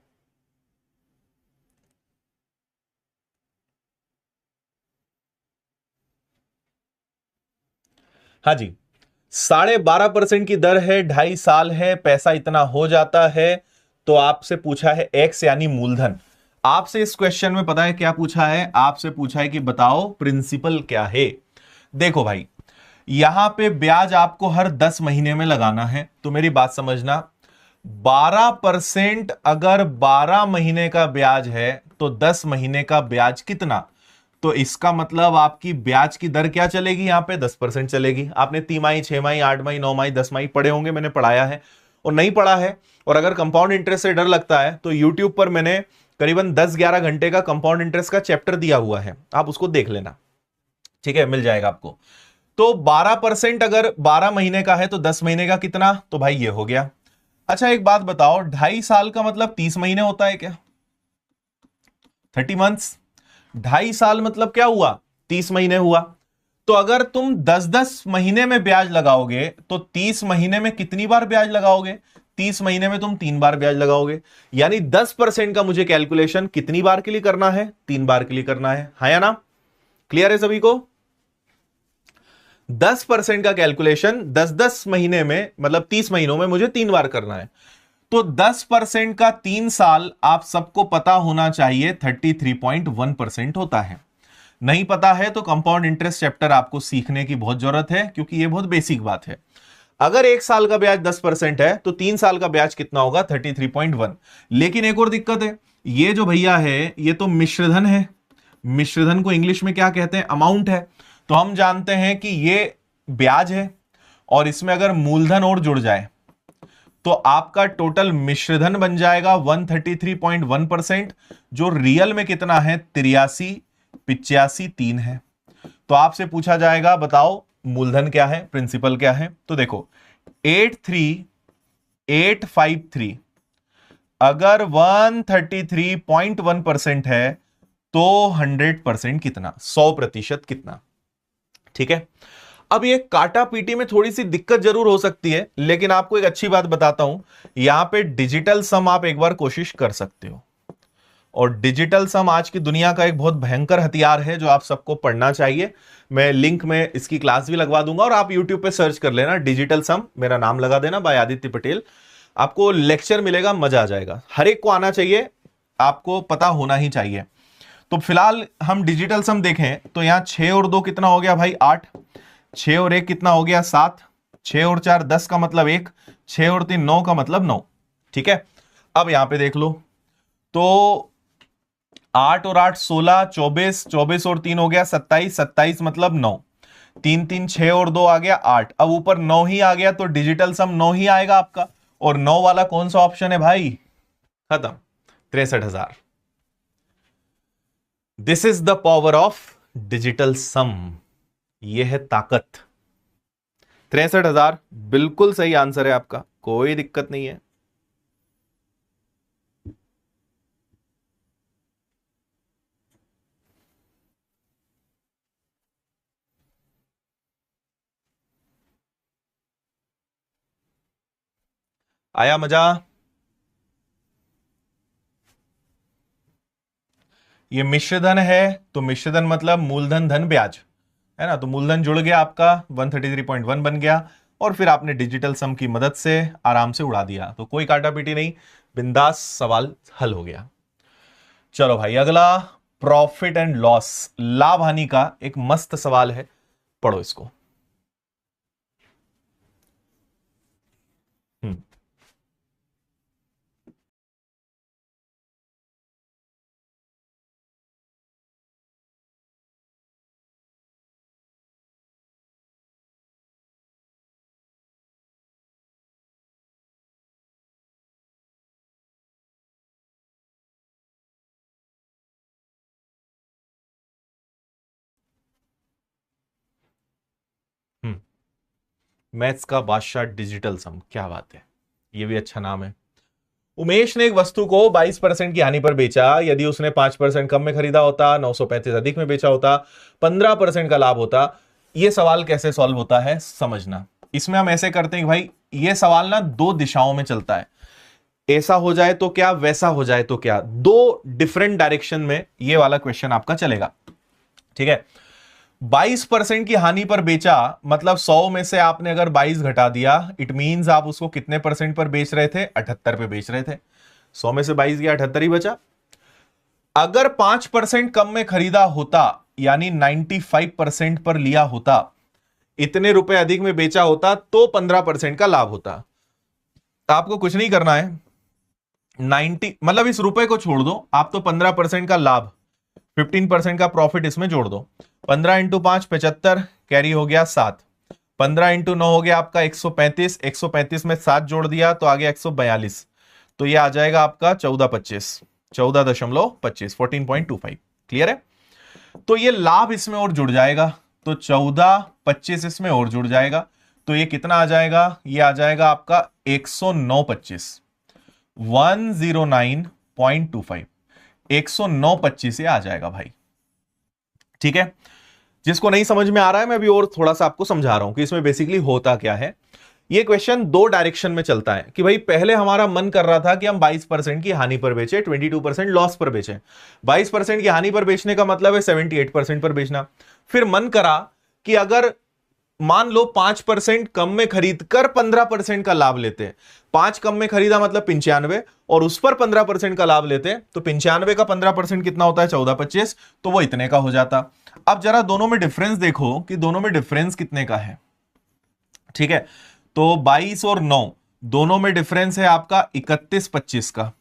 हाँ जी। 12.5% की दर है, 2.5 साल है, पैसा इतना हो जाता है। तो आपसे पूछा है एक्स यानी मूलधन। आपसे इस क्वेश्चन में पता है क्या पूछा है? आपसे पूछा है कि बताओ प्रिंसिपल क्या है। देखो भाई, यहां पे ब्याज आपको हर 10 महीने में लगाना है, तो मेरी बात समझना। 12% अगर 12 महीने का ब्याज है तो 10 महीने का ब्याज कितना? तो इसका मतलब आपकी ब्याज की दर क्या चलेगी? यहां पे 10% चलेगी। आपने तिमाही, 6 माही, 8 माही, 9 माही, 10 माही पढ़े होंगे, मैंने पढ़ाया है। और नहीं पढ़ा है और अगर कंपाउंड इंटरेस्ट से डर लगता है तो यूट्यूब पर मैंने करीबन 10-11 घंटे का कंपाउंड इंटरेस्ट का चैप्टर दिया हुआ है, आप उसको देख लेना, ठीक है, मिल जाएगा आपको। तो 12% अगर 12 महीने का है तो 10 महीने का कितना? तो भाई ये हो गया। अच्छा एक बात बताओ, 2.5 साल का मतलब 30 महीने होता है क्या? 30 मंथ्स। 2.5 साल मतलब क्या हुआ? 30 महीने हुआ। तो अगर तुम 10-10 महीने में ब्याज लगाओगे तो 30 महीने में कितनी बार ब्याज लगाओगे? 30 महीने में तुम 3 बार ब्याज लगाओगे। यानी 10% का मुझे कैलकुलेशन कितनी बार के लिए करना है? 3 बार के लिए करना है या ना? क्लियर है सभी को? 10% का कैलकुलेशन 10-10 महीने में, मतलब 30 महीनों में मुझे 3 बार करना है। तो 10% का 3 साल आप सबको पता होना चाहिए 33.1% होता है। नहीं पता है तो कंपाउंड इंटरेस्ट चैप्टर आपको सीखने की बहुत जरूरत है, क्योंकि यह बहुत बेसिक बात है। अगर 1 साल का ब्याज 10% है तो 3 साल का ब्याज कितना होगा? 33.1। लेकिन एक और दिक्कत है, ये जो भैया है ये तो मिश्रधन है। मिश्रधन को इंग्लिश में क्या कहते हैं? अमाउंट है। तो हम जानते हैं कि ये ब्याज है और इसमें अगर मूलधन और जुड़ जाए तो आपका टोटल मिश्रधन बन जाएगा 133.1%, जो रियल में कितना है? 83, 85, 3 है। तो आपसे पूछा जाएगा बताओ मूलधन क्या है, प्रिंसिपल क्या है? तो देखो 83853 अगर 133.1% है तो 100% कितना? 100% कितना? ठीक है। अब ये काटा पीटी में थोड़ी सी दिक्कत जरूर हो सकती है, लेकिन आपको एक अच्छी बात बताता हूं, यहां पे डिजिटल सम आप एक बार कोशिश कर सकते हो। और डिजिटल सम आज की दुनिया का एक बहुत भयंकर हथियार है जो आप सबको पढ़ना चाहिए। मैं लिंक में इसकी क्लास भी लगवा दूंगा और आप यूट्यूब पे सर्च कर लेना डिजिटल सम, मेरा नाम लगा देना बाय आदित्य पटेल, आपको लेक्चर मिलेगा, मजा आ जाएगा। हर एक को आना चाहिए, आपको पता होना ही चाहिए। तो फिलहाल हम डिजिटल सम देखें तो यहां 6 और 2 कितना हो गया भाई? 8। 6 और 1 कितना हो गया? 7। 6 और 4 10 का मतलब 1। 6 और 3 9 का मतलब 9। ठीक है। अब यहां पे देख लो तो 8 और 8 16, 24, 24 और 3 हो गया 27, 27 मतलब 9। 3 3 6 और 2 आ गया 8। अब ऊपर 9 ही आ गया तो डिजिटल सम 9 ही आएगा आपका। और 9 वाला कौन सा ऑप्शन है भाई? खत्म, 63,000। This is the power of digital sum. यह है ताकत। 63,000 बिल्कुल सही आंसर है आपका, कोई दिक्कत नहीं है। आया मजा? ये मिश्रधन है तो मिश्रधन मतलब मूलधन धन ब्याज है ना, तो मूलधन जुड़ गया आपका 133.1 बन गया और फिर आपने डिजिटल सम की मदद से आराम से उड़ा दिया, तो कोई काटा पीटी नहीं, बिंदास सवाल हल हो गया। चलो भाई अगला प्रॉफिट एंड लॉस, लाभ हानि का एक मस्त सवाल है, पढ़ो इसको। हम्म हम्म मैथ्स का बादशाह डिजिटल सम, क्या बात है, ये भी अच्छा नाम है। उमेश ने एक वस्तु को 22% की हानि पर बेचा, यदि उसने 5% कम में खरीदा होता, 935 अधिक में बेचा होता, 15% का लाभ होता। यह सवाल कैसे सॉल्व होता है समझना। इसमें हम ऐसे करते हैं कि भाई यह सवाल ना दो दिशाओं में चलता है, ऐसा हो जाए तो क्या, वैसा हो जाए तो क्या, दो डिफरेंट डायरेक्शन में यह वाला क्वेश्चन आपका चलेगा। ठीक है। 22% की हानि पर बेचा, मतलब 100 में से आपने अगर 22 घटा दिया, इट मींस आप उसको कितने परसेंट पर बेच रहे थे? 78 पे बेच रहे थे। 100 में से 22 गया, 78 ही बचा। अगर 5% कम में खरीदा होता, यानी 95% पर लिया होता, इतने रुपए अधिक में बेचा होता, तो 15% का लाभ होता। आपको कुछ नहीं करना है, 90 मतलब इस रुपए को छोड़ दो, आप तो 15% का लाभ, 15% का प्रॉफिट इसमें जोड़ दो। 15 इंटू 5 75, कैरी हो गया 7। 15 इंटू 9 हो गया आपका 135, 135 में 7 जोड़ दिया तो आ गया 142। तो ये आ जाएगा आपका 14.25, 14.25, 14.25। क्लियर है? तो ये लाभ इसमें और जुड़ जाएगा, तो 14.25 इसमें और जुड़ जाएगा, तो ये कितना आ जाएगा? ये आ जाएगा आपका 109.25, 109.25, 109.25 ये आ जाएगा भाई। ठीक है? जिसको नहीं समझ में आ रहा है, मैं अभी और थोड़ा सा आपको समझा रहा हूं कि इसमें बेसिकली होता क्या है। ये क्वेश्चन दो डायरेक्शन में चलता है कि भाई पहले हमारा मन कर रहा था कि हम 22% की हानि पर बेचे, 22% लॉस पर बेचे। 22% की हानि पर बेचने का मतलब है 78% पर बेचना। फिर मन करा कि अगर मान लो 5% कम में खरीद कर 15% का लाभ लेते, 5 कम में खरीदा मतलब 95, और उस पर 15% का लाभ लेते, तो 95 का 15% कितना होता है? 14.25, तो वो इतने का हो जाता। अब जरा दोनों में डिफरेंस देखो कि दोनों में डिफरेंस कितने का है। ठीक है, तो 22 और 9 दोनों में डिफरेंस है आपका 31-25 का,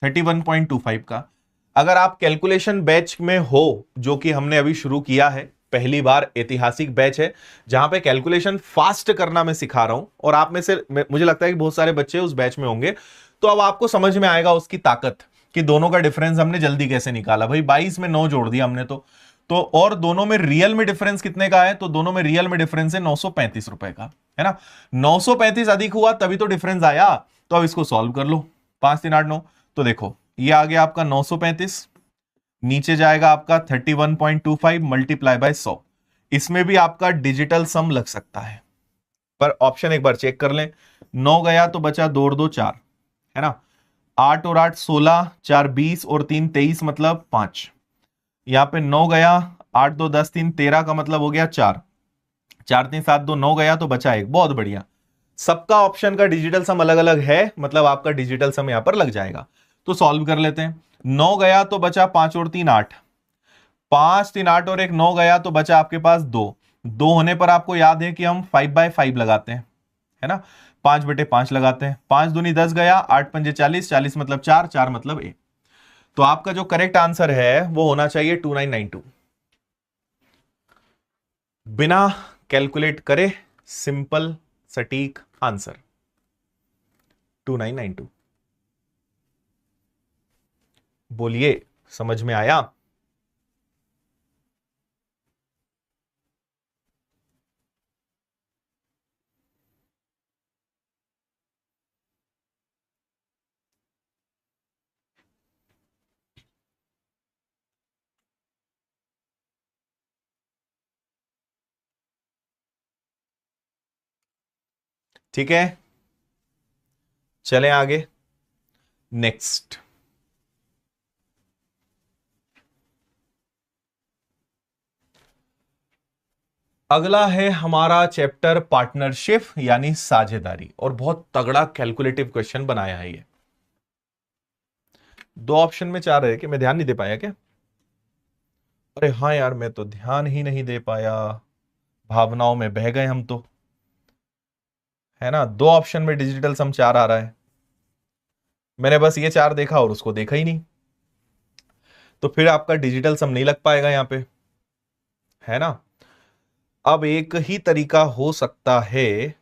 31.25 का। अगर आप कैलकुलेशन बैच में हो, जो कि हमने अभी शुरू किया है, पहली बार ऐतिहासिक बैच है जहां पे कैलकुलेशन फास्ट करना मैं सिखा रहा हूं, और आप में से मुझे लगता है कि बहुत सारे बच्चे उस बैच में होंगे, तो अब आपको समझ में आएगा उसकी ताकत कि दोनों का डिफरेंस हमने जल्दी कैसे निकाला। भाई 22 में 9 जोड़ दिया हमने तो और दोनों में रियल में डिफरेंस कितने का है? तो दोनों में रियल में डिफरेंस है 935 रुपए का, है ना? 935 अधिक हुआ तभी तो डिफरेंस आया। तो अब इसको सॉल्व कर लो, 5 3 8 9, तो देखो ये आ गया आपका 935, नीचे जाएगा आपका 31.25 मल्टीप्लाई बाय 100। इसमें भी आपका डिजिटल सम लग सकता है, पर ऑप्शन एक बार चेक कर लें। 9 गया तो बचा 2 और 2 4, है ना? 8 और 8 16, 4 20 और 3 23 मतलब 5। यहां पे 9 गया, 8 2 10 3 13 का मतलब हो गया 4, 4 3 7 2 9 गया तो बचा 1। बहुत बढ़िया, सबका ऑप्शन का डिजिटल सम अलग अलग है, मतलब आपका डिजिटल सम यहां पर लग जाएगा। तो सॉल्व कर लेते हैं। 9 गया तो बचा 5 और 3 8, 5 3 8 और 1 9 गया तो बचा आपके पास 2। 2 होने पर आपको याद है कि हम 5/5 लगाते हैं, है ना? 5/5 लगाते हैं। 5 दूनी 10 गया, 8 पंजे 40, 40 मतलब 4, 4 मतलब 1। तो आपका जो करेक्ट आंसर है वो होना चाहिए 2992। बिना कैलकुलेट करे सिंपल सटीक आंसर 2992। बोलिए, समझ में आया? ठीक है, चलें आगे। नेक्स्ट अगला है हमारा चैप्टर पार्टनरशिप यानी साझेदारी, और बहुत तगड़ा कैलकुलेटिव क्वेश्चन बनाया है ये। 2 ऑप्शन में 4 है कि मैं ध्यान नहीं दे पाया क्या? अरे हाँ यार, मैं तो ध्यान ही नहीं दे पाया, भावनाओं में बह गए हम तो, है ना? 2 ऑप्शन में डिजिटल सम 4 आ रहा है, मैंने बस ये 4 देखा और उसको देखा ही नहीं, तो फिर आपका डिजिटल सम नहीं लग पाएगा यहां पे, है ना? अब एक ही तरीका हो सकता है।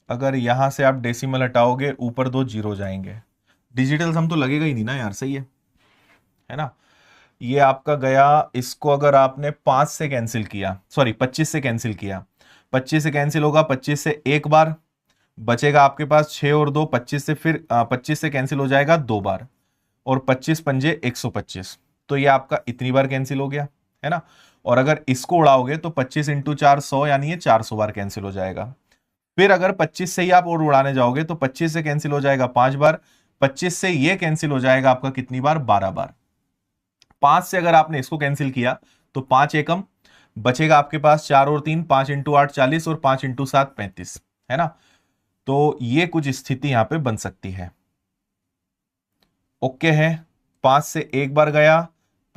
अगर यहां से आप डेसिमल हटाओगे, ऊपर 2 जीरो जाएंगे, डिजिटल सम तो लगेगा ही नहीं ना यार। सही है ना? ये आपका गया, इसको अगर आपने 5 से कैंसिल किया, सॉरी 25 से कैंसिल किया, 25 से कैंसिल होगा, 25 से एक बार बचेगा आपके पास 6 और 2, 25 से फिर 25 से कैंसिल हो जाएगा 2 बार, और 25 पंजे 125, तो ये आपका इतनी बार कैंसिल हो गया, है ना? और अगर इसको उड़ाओगे तो 25 इंटू 4 100, यानी ये 400 बार कैंसिल हो जाएगा। फिर अगर 25 से ही आप और उड़ाने जाओगे तो 25 से कैंसिल हो जाएगा 5 बार, 25 से ये कैंसिल हो जाएगा आपका कितनी बार? 12 बार। 5 से अगर आपने इसको कैंसिल किया तो 5 एकम बचेगा आपके पास, 4 और 3, 5 इंटू 8 40 और 5 इंटू 7 35, है ना। तो ये कुछ स्थिति यहां पे बन सकती है। ओके है, 5 से एक बार गया,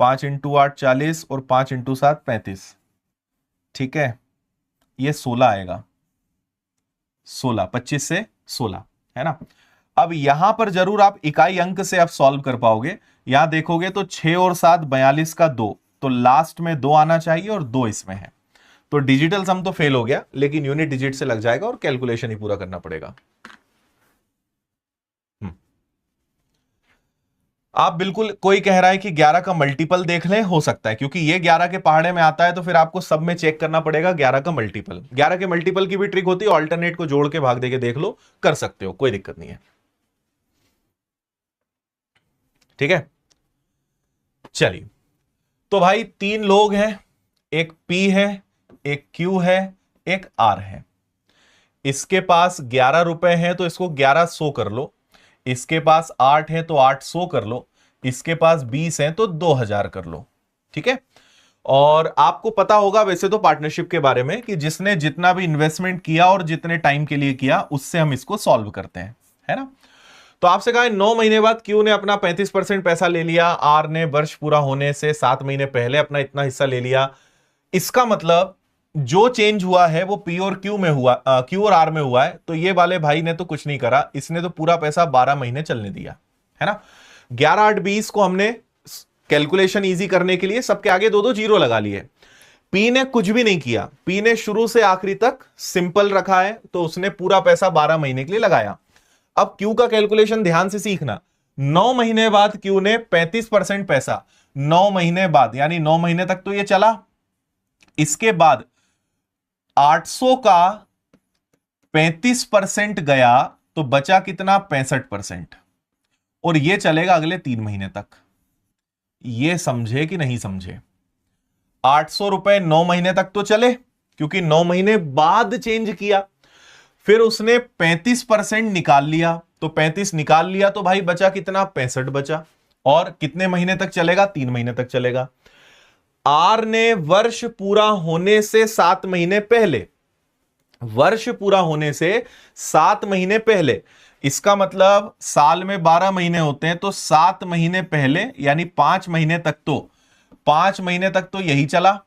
5 इंटू 8 40 और 5 इंटू 7 35, ठीक है, ये 16 आएगा, 16, 25 से 16, है ना। अब यहां पर जरूर आप इकाई अंक से आप सॉल्व कर पाओगे। यहां देखोगे तो 6 और 7 42 का 2, तो लास्ट में 2 आना चाहिए और 2 इसमें है, तो डिजिटल सम तो फेल हो गया, लेकिन यूनिट डिजिट से लग जाएगा और कैलकुलेशन ही पूरा करना पड़ेगा। आप बिल्कुल, कोई कह रहा है कि 11 का मल्टीपल देख लें, हो सकता है, क्योंकि ये 11 के पहाड़े में आता है तो फिर आपको सब में चेक करना पड़ेगा 11 का मल्टीपल। 11 के मल्टीपल की भी ट्रिक होती है, ऑल्टरनेट को जोड़ के भाग दे के देख लो, कर सकते हो, कोई दिक्कत नहीं है, ठीक है। चलिए, तो भाई 3 लोग हैं, एक P है, एक Q है, एक R है। इसके पास 11 रुपए हैं तो इसको 1100 कर लो, इसके पास 8 है तो 800 कर लो, इसके पास 20 है तो 2000 कर लो, ठीक है। और आपको पता होगा वैसे तो पार्टनरशिप के बारे में कि जिसने जितना भी इन्वेस्टमेंट किया और जितने टाइम के लिए किया उससे हम इसको सॉल्व करते हैं, है ना। तो आपसे कहा 9 महीने बाद क्यू ने अपना 35% पैसा ले लिया, आर ने वर्ष पूरा होने से 7 महीने पहले अपना इतना हिस्सा ले लिया। इसका मतलब जो चेंज हुआ है वो पी और क्यू में हुआ, क्यू और आर में हुआ है। तो ये वाले भाई ने तो कुछ नहीं करा, इसने तो पूरा पैसा 12 महीने चलने दिया, है ना। 11 8 20 को हमने कैलकुलेशन इजी करने के लिए सबके आगे 2 2 जीरो लगा लिए। पी ने कुछ भी नहीं किया, पी ने शुरू से आखिरी तक सिंपल रखा है, तो उसने पूरा पैसा 12 महीने के लिए लगाया। अब क्यू का कैलकुलेशन ध्यान से सीखना। 9 महीने बाद क्यू ने 35% पैसा, 9 महीने बाद, यानी 9 महीने तक तो ये चला, इसके बाद 800 का 35% गया तो बचा कितना, 65%, और ये चलेगा अगले 3 महीने तक। ये समझे कि नहीं समझे। 800 रुपए 9 महीने तक तो चले, क्योंकि 9 महीने बाद चेंज किया, फिर उसने 35% निकाल लिया, तो 35 निकाल लिया तो भाई बचा कितना, 65 बचा, और कितने महीने तक चलेगा, 3 महीने तक चलेगा। आर ने वर्ष पूरा होने से 7 महीने पहले, वर्ष पूरा होने से 7 महीने पहले, इसका मतलब साल में 12 महीने होते हैं, तो 7 महीने पहले यानी 5 महीने तक, तो 5 महीने तक तो यही चला।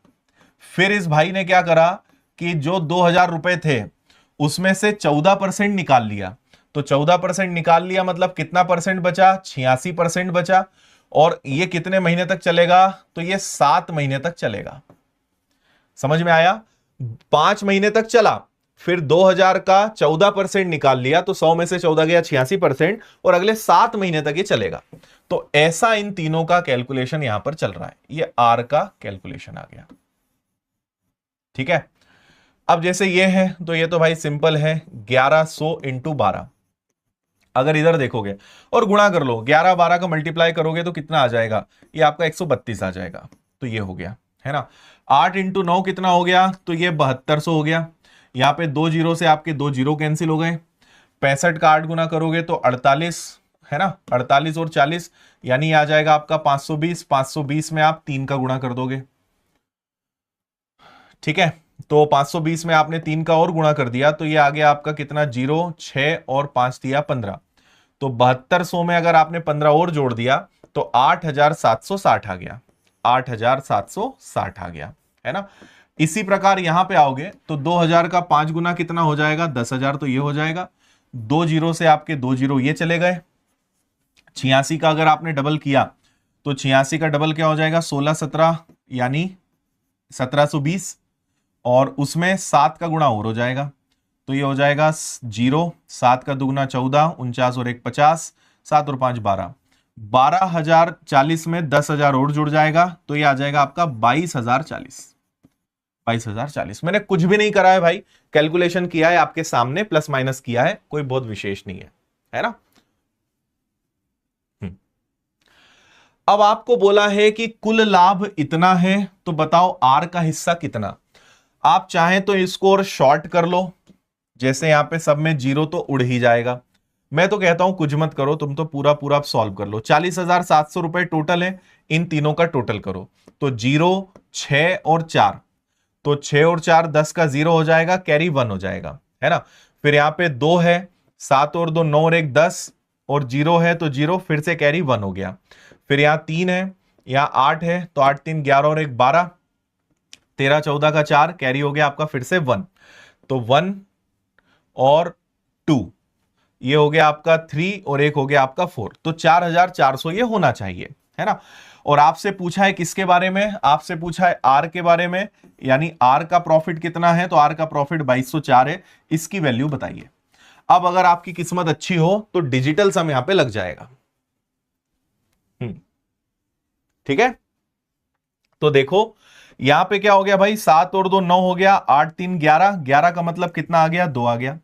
फिर इस भाई ने क्या करा कि जो 2000 रुपए थे उसमें से 14% निकाल लिया, तो 14% निकाल लिया मतलब कितना परसेंट बचा, 86% बचा। और ये कितने महीने तक चलेगा, तो ये 7 महीने तक चलेगा। समझ में आया। 5 महीने तक चला, फिर 2000 का 14% निकाल लिया, तो 100 में से 14 गया 86%, और अगले 7 महीने तक ये चलेगा। तो ऐसा इन तीनों का कैलकुलेशन यहां पर चल रहा है। ये आर का कैलकुलेशन आ गया, ठीक है। अब जैसे ये है तो ये तो भाई सिंपल है, 1100 इंटू 12। अगर इधर देखोगे और गुणा कर लो, 11 12 का मल्टीप्लाई करोगे तो कितना आ जाएगा, ये आपका 132 आ जाएगा, तो ये हो गया, है ना। 8 इंटू 9 कितना हो गया, तो ये 7200 हो गया। यहां पे 2 जीरो से आपके 2 जीरो कैंसिल हो गए। 65 का 8 गुना करोगे तो 48, है ना, 48 और 40 यानी आ जाएगा आपका 520। 520 में आप 3 का गुणा कर दोगे, ठीक है। तो 520 में आपने 3 का और गुणा कर दिया, तो ये आ गया आपका कितना, 0 6 और 5 दिया 15, तो 7200 में अगर आपने 15 और जोड़ दिया तो 8760 आ गया, 8760 आ गया, है ना। इसी प्रकार यहां पे आओगे तो 2000 का 5 गुना कितना हो जाएगा, 10,000, तो ये हो जाएगा। 2 जीरो से आपके 2 जीरो ये चले गए। 86 का अगर आपने डबल किया तो 86 का डबल क्या हो जाएगा, 16 17 यानी 1720, और उसमें 7 का गुणा और हो जाएगा, तो ये हो जाएगा 0, 7 का दुगुना 14, 49 और 1 50, 7 और 5 12, 12,040 में 10,000 और जुड़ जाएगा, तो ये आ जाएगा आपका 22,040। 22,040 मैंने कुछ भी नहीं करा है भाई, कैलकुलेशन किया है आपके सामने, प्लस माइनस किया है, कोई बहुत विशेष नहीं है ना। अब आपको बोला है कि कुल लाभ इतना है, तो बताओ आर का हिस्सा कितना। आप चाहें तो इसको और शॉर्ट कर लो, जैसे यहां पे सब में जीरो तो उड़ ही जाएगा, मैं तो कहता हूं कुछ मत करो, तुम तो पूरा पूरा आप सॉल्व कर लो। 40,700 रुपए टोटल है, इन तीनों का टोटल करो तो 0, 6 और 4, तो 6 और 4 10 का 0 हो जाएगा, कैरी 1 हो जाएगा, है ना। फिर यहां पे 2 है, 7 और 2 9 और 1 10 और 0 है तो 0, फिर से कैरी 1 हो गया। फिर यहां 3 है, यहां 8 है तो 8 3 11 और 1 12, 13 14 का 4, कैरी हो गया आपका फिर से 1, तो 1 और 2, ये हो गया आपका 3 और एक हो गया आपका 4, तो 4,400 ये होना चाहिए, है ना। और आपसे पूछा है किसके बारे में, आपसे पूछा है आर के बारे में, यानी आर का प्रॉफिट कितना है, तो आर का प्रॉफिट 2204 है, इसकी वैल्यू बताइए। अब अगर आपकी किस्मत अच्छी हो तो डिजिटल सम यहां पे लग जाएगा। ठीक है, तो देखो यहां पे क्या हो गया भाई, 7 और 2 9 हो गया, 8 3 11, 11 का मतलब कितना आ गया, 2 आ गया।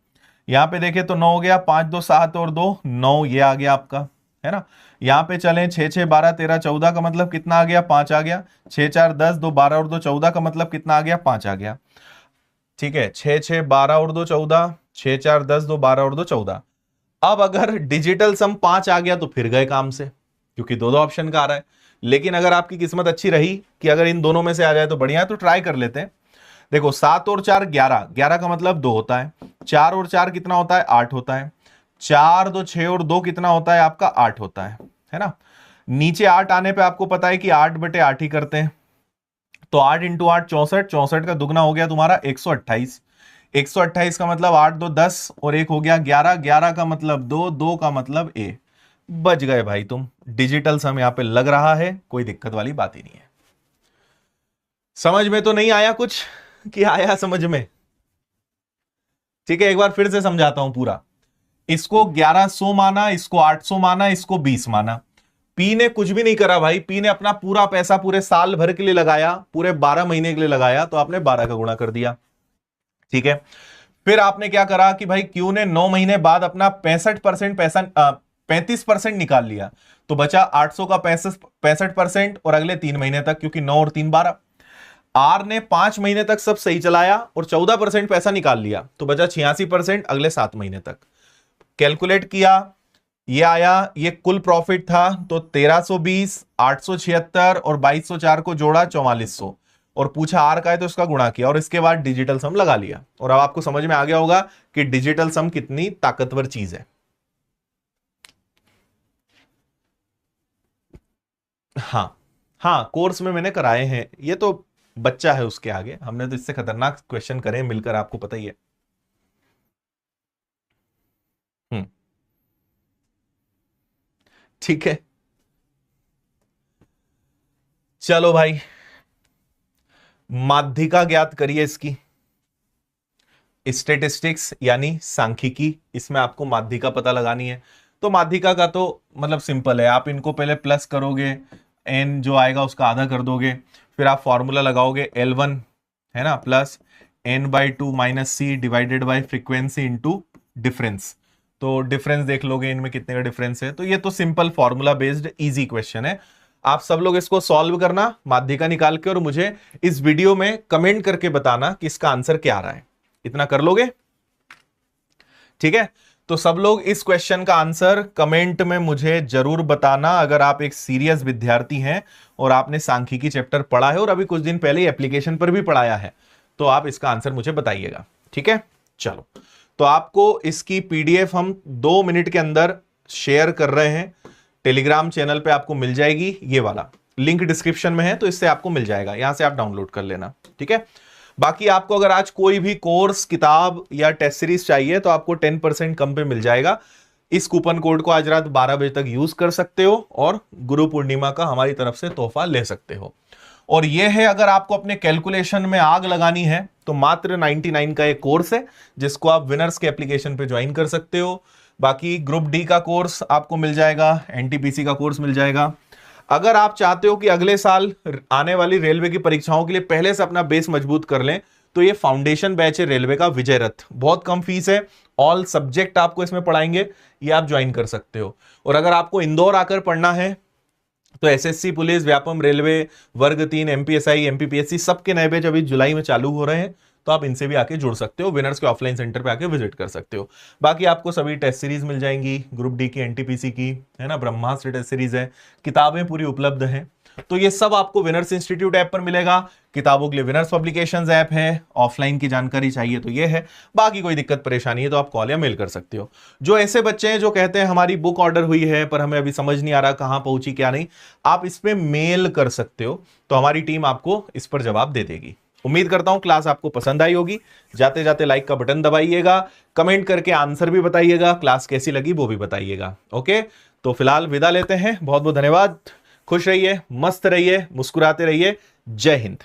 यहां पे देखे तो 9 हो गया, 5 2 7 और 2 9, ये आ गया आपका, है ना। यहां पे चलें 6 6 12 13 14 का मतलब कितना आ गया, 5 आ गया। 6 4 10, 2 12 और 2 14 का मतलब कितना आ गया, 5 आ गया। ठीक है, 6 6 12 और 2 14, 6 4 10, 2 12 और 2 14। अब अगर डिजिटल सम 5 आ गया तो फिर गए काम से, क्योंकि दो दो ऑप्शन का आ रहा है। लेकिन अगर आपकी किस्मत अच्छी रही कि अगर इन दोनों में से आ जाए तो बढ़िया है, तो ट्राई कर लेते हैं। देखो 7 और 4 11, 11 का मतलब 2 होता है। 4 और 4 कितना होता है, 8 होता है। 4 2 6 और 2 कितना होता है आपका, 8 होता है ना। नीचे 8 आने पे आपको पता है कि 8/8 ही करते हैं, तो 8 इंटू 8 64, 64 का दुगना हो गया तुम्हारा 128। 128 का मतलब 8 2 10 और एक हो गया 11, 11 का मतलब 2, 2 का मतलब ए। बच गए भाई तुम, डिजिटल सम यहां पे लग रहा है, कोई दिक्कत वाली बात ही नहीं है। समझ में तो नहीं आया कुछ, कि आया समझ में? ठीक है, एक बार फिर से समझाता हूं पूरा। इसको 1100 माना, इसको 800 माना, इसको 20 माना। पी ने कुछ भी नहीं करा भाई, पी ने अपना पूरा पैसा पूरे साल भर के लिए लगाया, पूरे 12 महीने के लिए लगाया, तो आपने 12 का गुणा कर दिया। ठीक है, फिर आपने क्या करा कि भाई क्यू ने 9 महीने बाद अपना 65% पैसा 35% निकाल लिया, तो बचा 800 का 65% और अगले 3 महीने तक, क्योंकि 9 और 3 12। आर ने 5 महीने तक सब सही चलाया और 14% पैसा निकाल लिया, तो बचा 86% अगले 7 महीने तक। कैलकुलेट किया, ये आया, ये कुल प्रॉफिट था, तो 1320, 876 और 2204 को जोड़ा 4400, और पूछा आर का है तो इसका गुणा किया, और इसके बाद डिजिटल सम लगा लिया। और अब आपको समझ में आ गया होगा कि डिजिटल सम कितनी ताकतवर चीज है। हाँ हाँ, कोर्स में मैंने कराए हैं, ये तो बच्चा है उसके आगे, हमने तो इससे खतरनाक क्वेश्चन करे मिलकर, आपको पता ही है। हम्म, ठीक है, चलो भाई, माध्यिका ज्ञात करिए इसकी। स्टेटिस्टिक्स यानी सांख्यिकी, इसमें आपको माध्यिका पता लगानी है। तो माध्यिका का तो मतलब सिंपल है, आप इनको पहले प्लस करोगे, एन जो आएगा उसका आधा कर दोगे, फिर आप फॉर्मूला लगाओगे L1, है ना, plus n/2 minus C divided by frequency into difference. तो डिफरेंस देख लोगे इनमें कितने का डिफरेंस है, तो ये तो simple formula based easy question है। आप सब लोग इसको सॉल्व करना माध्यिका निकाल के, और मुझे इस वीडियो में कमेंट करके बताना कि इसका आंसर क्या आ रहा है। इतना कर लोगे? ठीक है, तो सब लोग इस क्वेश्चन का आंसर कमेंट में मुझे जरूर बताना, अगर आप एक सीरियस विद्यार्थी हैं और आपने सांख्यिकी चैप्टर पढ़ा है और अभी कुछ दिन पहले एप्लीकेशन पर भी पढ़ाया है, तो आप इसका आंसर मुझे बताइएगा। ठीक है, चलो, तो आपको इसकी पीडीएफ हम 2 मिनट के अंदर शेयर कर रहे हैं, टेलीग्राम चैनल पे आपको मिल जाएगी, ये वाला लिंक डिस्क्रिप्शन में है, तो इससे आपको मिल जाएगा, यहां से आप डाउनलोड कर लेना। ठीक है, बाकी आपको अगर आज कोई भी कोर्स, किताब या टेस्ट सीरीज चाहिए तो आपको 10% कम पे मिल जाएगा। इस कूपन कोड को आज रात 12 बजे तक यूज कर सकते हो और गुरु पूर्णिमा का हमारी तरफ से तोहफा ले सकते हो। और यह है, अगर आपको अपने कैलकुलेशन में आग लगानी है तो मात्र 99 का एक कोर्स है, जिसको आप विनर्स के एप्लीकेशन पे ज्वाइन कर सकते हो। बाकी ग्रुप डी का कोर्स आपको मिल जाएगा, एनटीपीसी का कोर्स मिल जाएगा। अगर आप चाहते हो कि अगले साल आने वाली रेलवे की परीक्षाओं के लिए पहले से अपना बेस मजबूत कर लें, तो ये फाउंडेशन बैच है रेलवे का, विजय रथ, बहुत कम फीस है, ऑल सब्जेक्ट आपको इसमें पढ़ाएंगे, ये आप ज्वाइन कर सकते हो। और अगर आपको इंदौर आकर पढ़ना है तो एसएससी, पुलिस, व्यापम, रेलवे, वर्ग 3, एमपीएसआई, एमपीपीएससी सबके नए बैच अभी जुलाई में चालू हो रहे हैं, तो आप इनसे भी आके जुड़ सकते हो, विनर्स के ऑफलाइन सेंटर पे आके विजिट कर सकते हो। बाकी आपको सभी टेस्ट सीरीज मिल जाएंगी, ग्रुप डी की, एनटीपीसी की, है ना, ब्रह्मास्त्र टेस्ट सीरीज है, किताबें पूरी उपलब्ध हैं। तो ये सब आपको विनर्स इंस्टीट्यूट ऐप पर मिलेगा। किताबों के लिए विनर्स पब्लिकेशंस ऐप है, ऑफलाइन की जानकारी चाहिए तो ये है। बाकी कोई दिक्कत परेशानी है तो आप कॉल या मेल कर सकते हो। जो ऐसे बच्चे हैं जो कहते हैं हमारी बुक ऑर्डर हुई है पर हमें अभी समझ नहीं आ रहा कहां पहुंची क्या नहीं, आप इस पे मेल कर सकते हो, तो हमारी टीम आपको इस पर जवाब दे देगी। उम्मीद करता हूं क्लास आपको पसंद आई होगी। जाते जाते लाइक का बटन दबाइएगा, कमेंट करके आंसर भी बताइएगा, क्लास कैसी लगी वो भी बताइएगा। ओके, तो फिलहाल विदा लेते हैं। बहुत बहुत धन्यवाद। खुश रहिए, मस्त रहिए, मुस्कुराते रहिए। जय हिंद।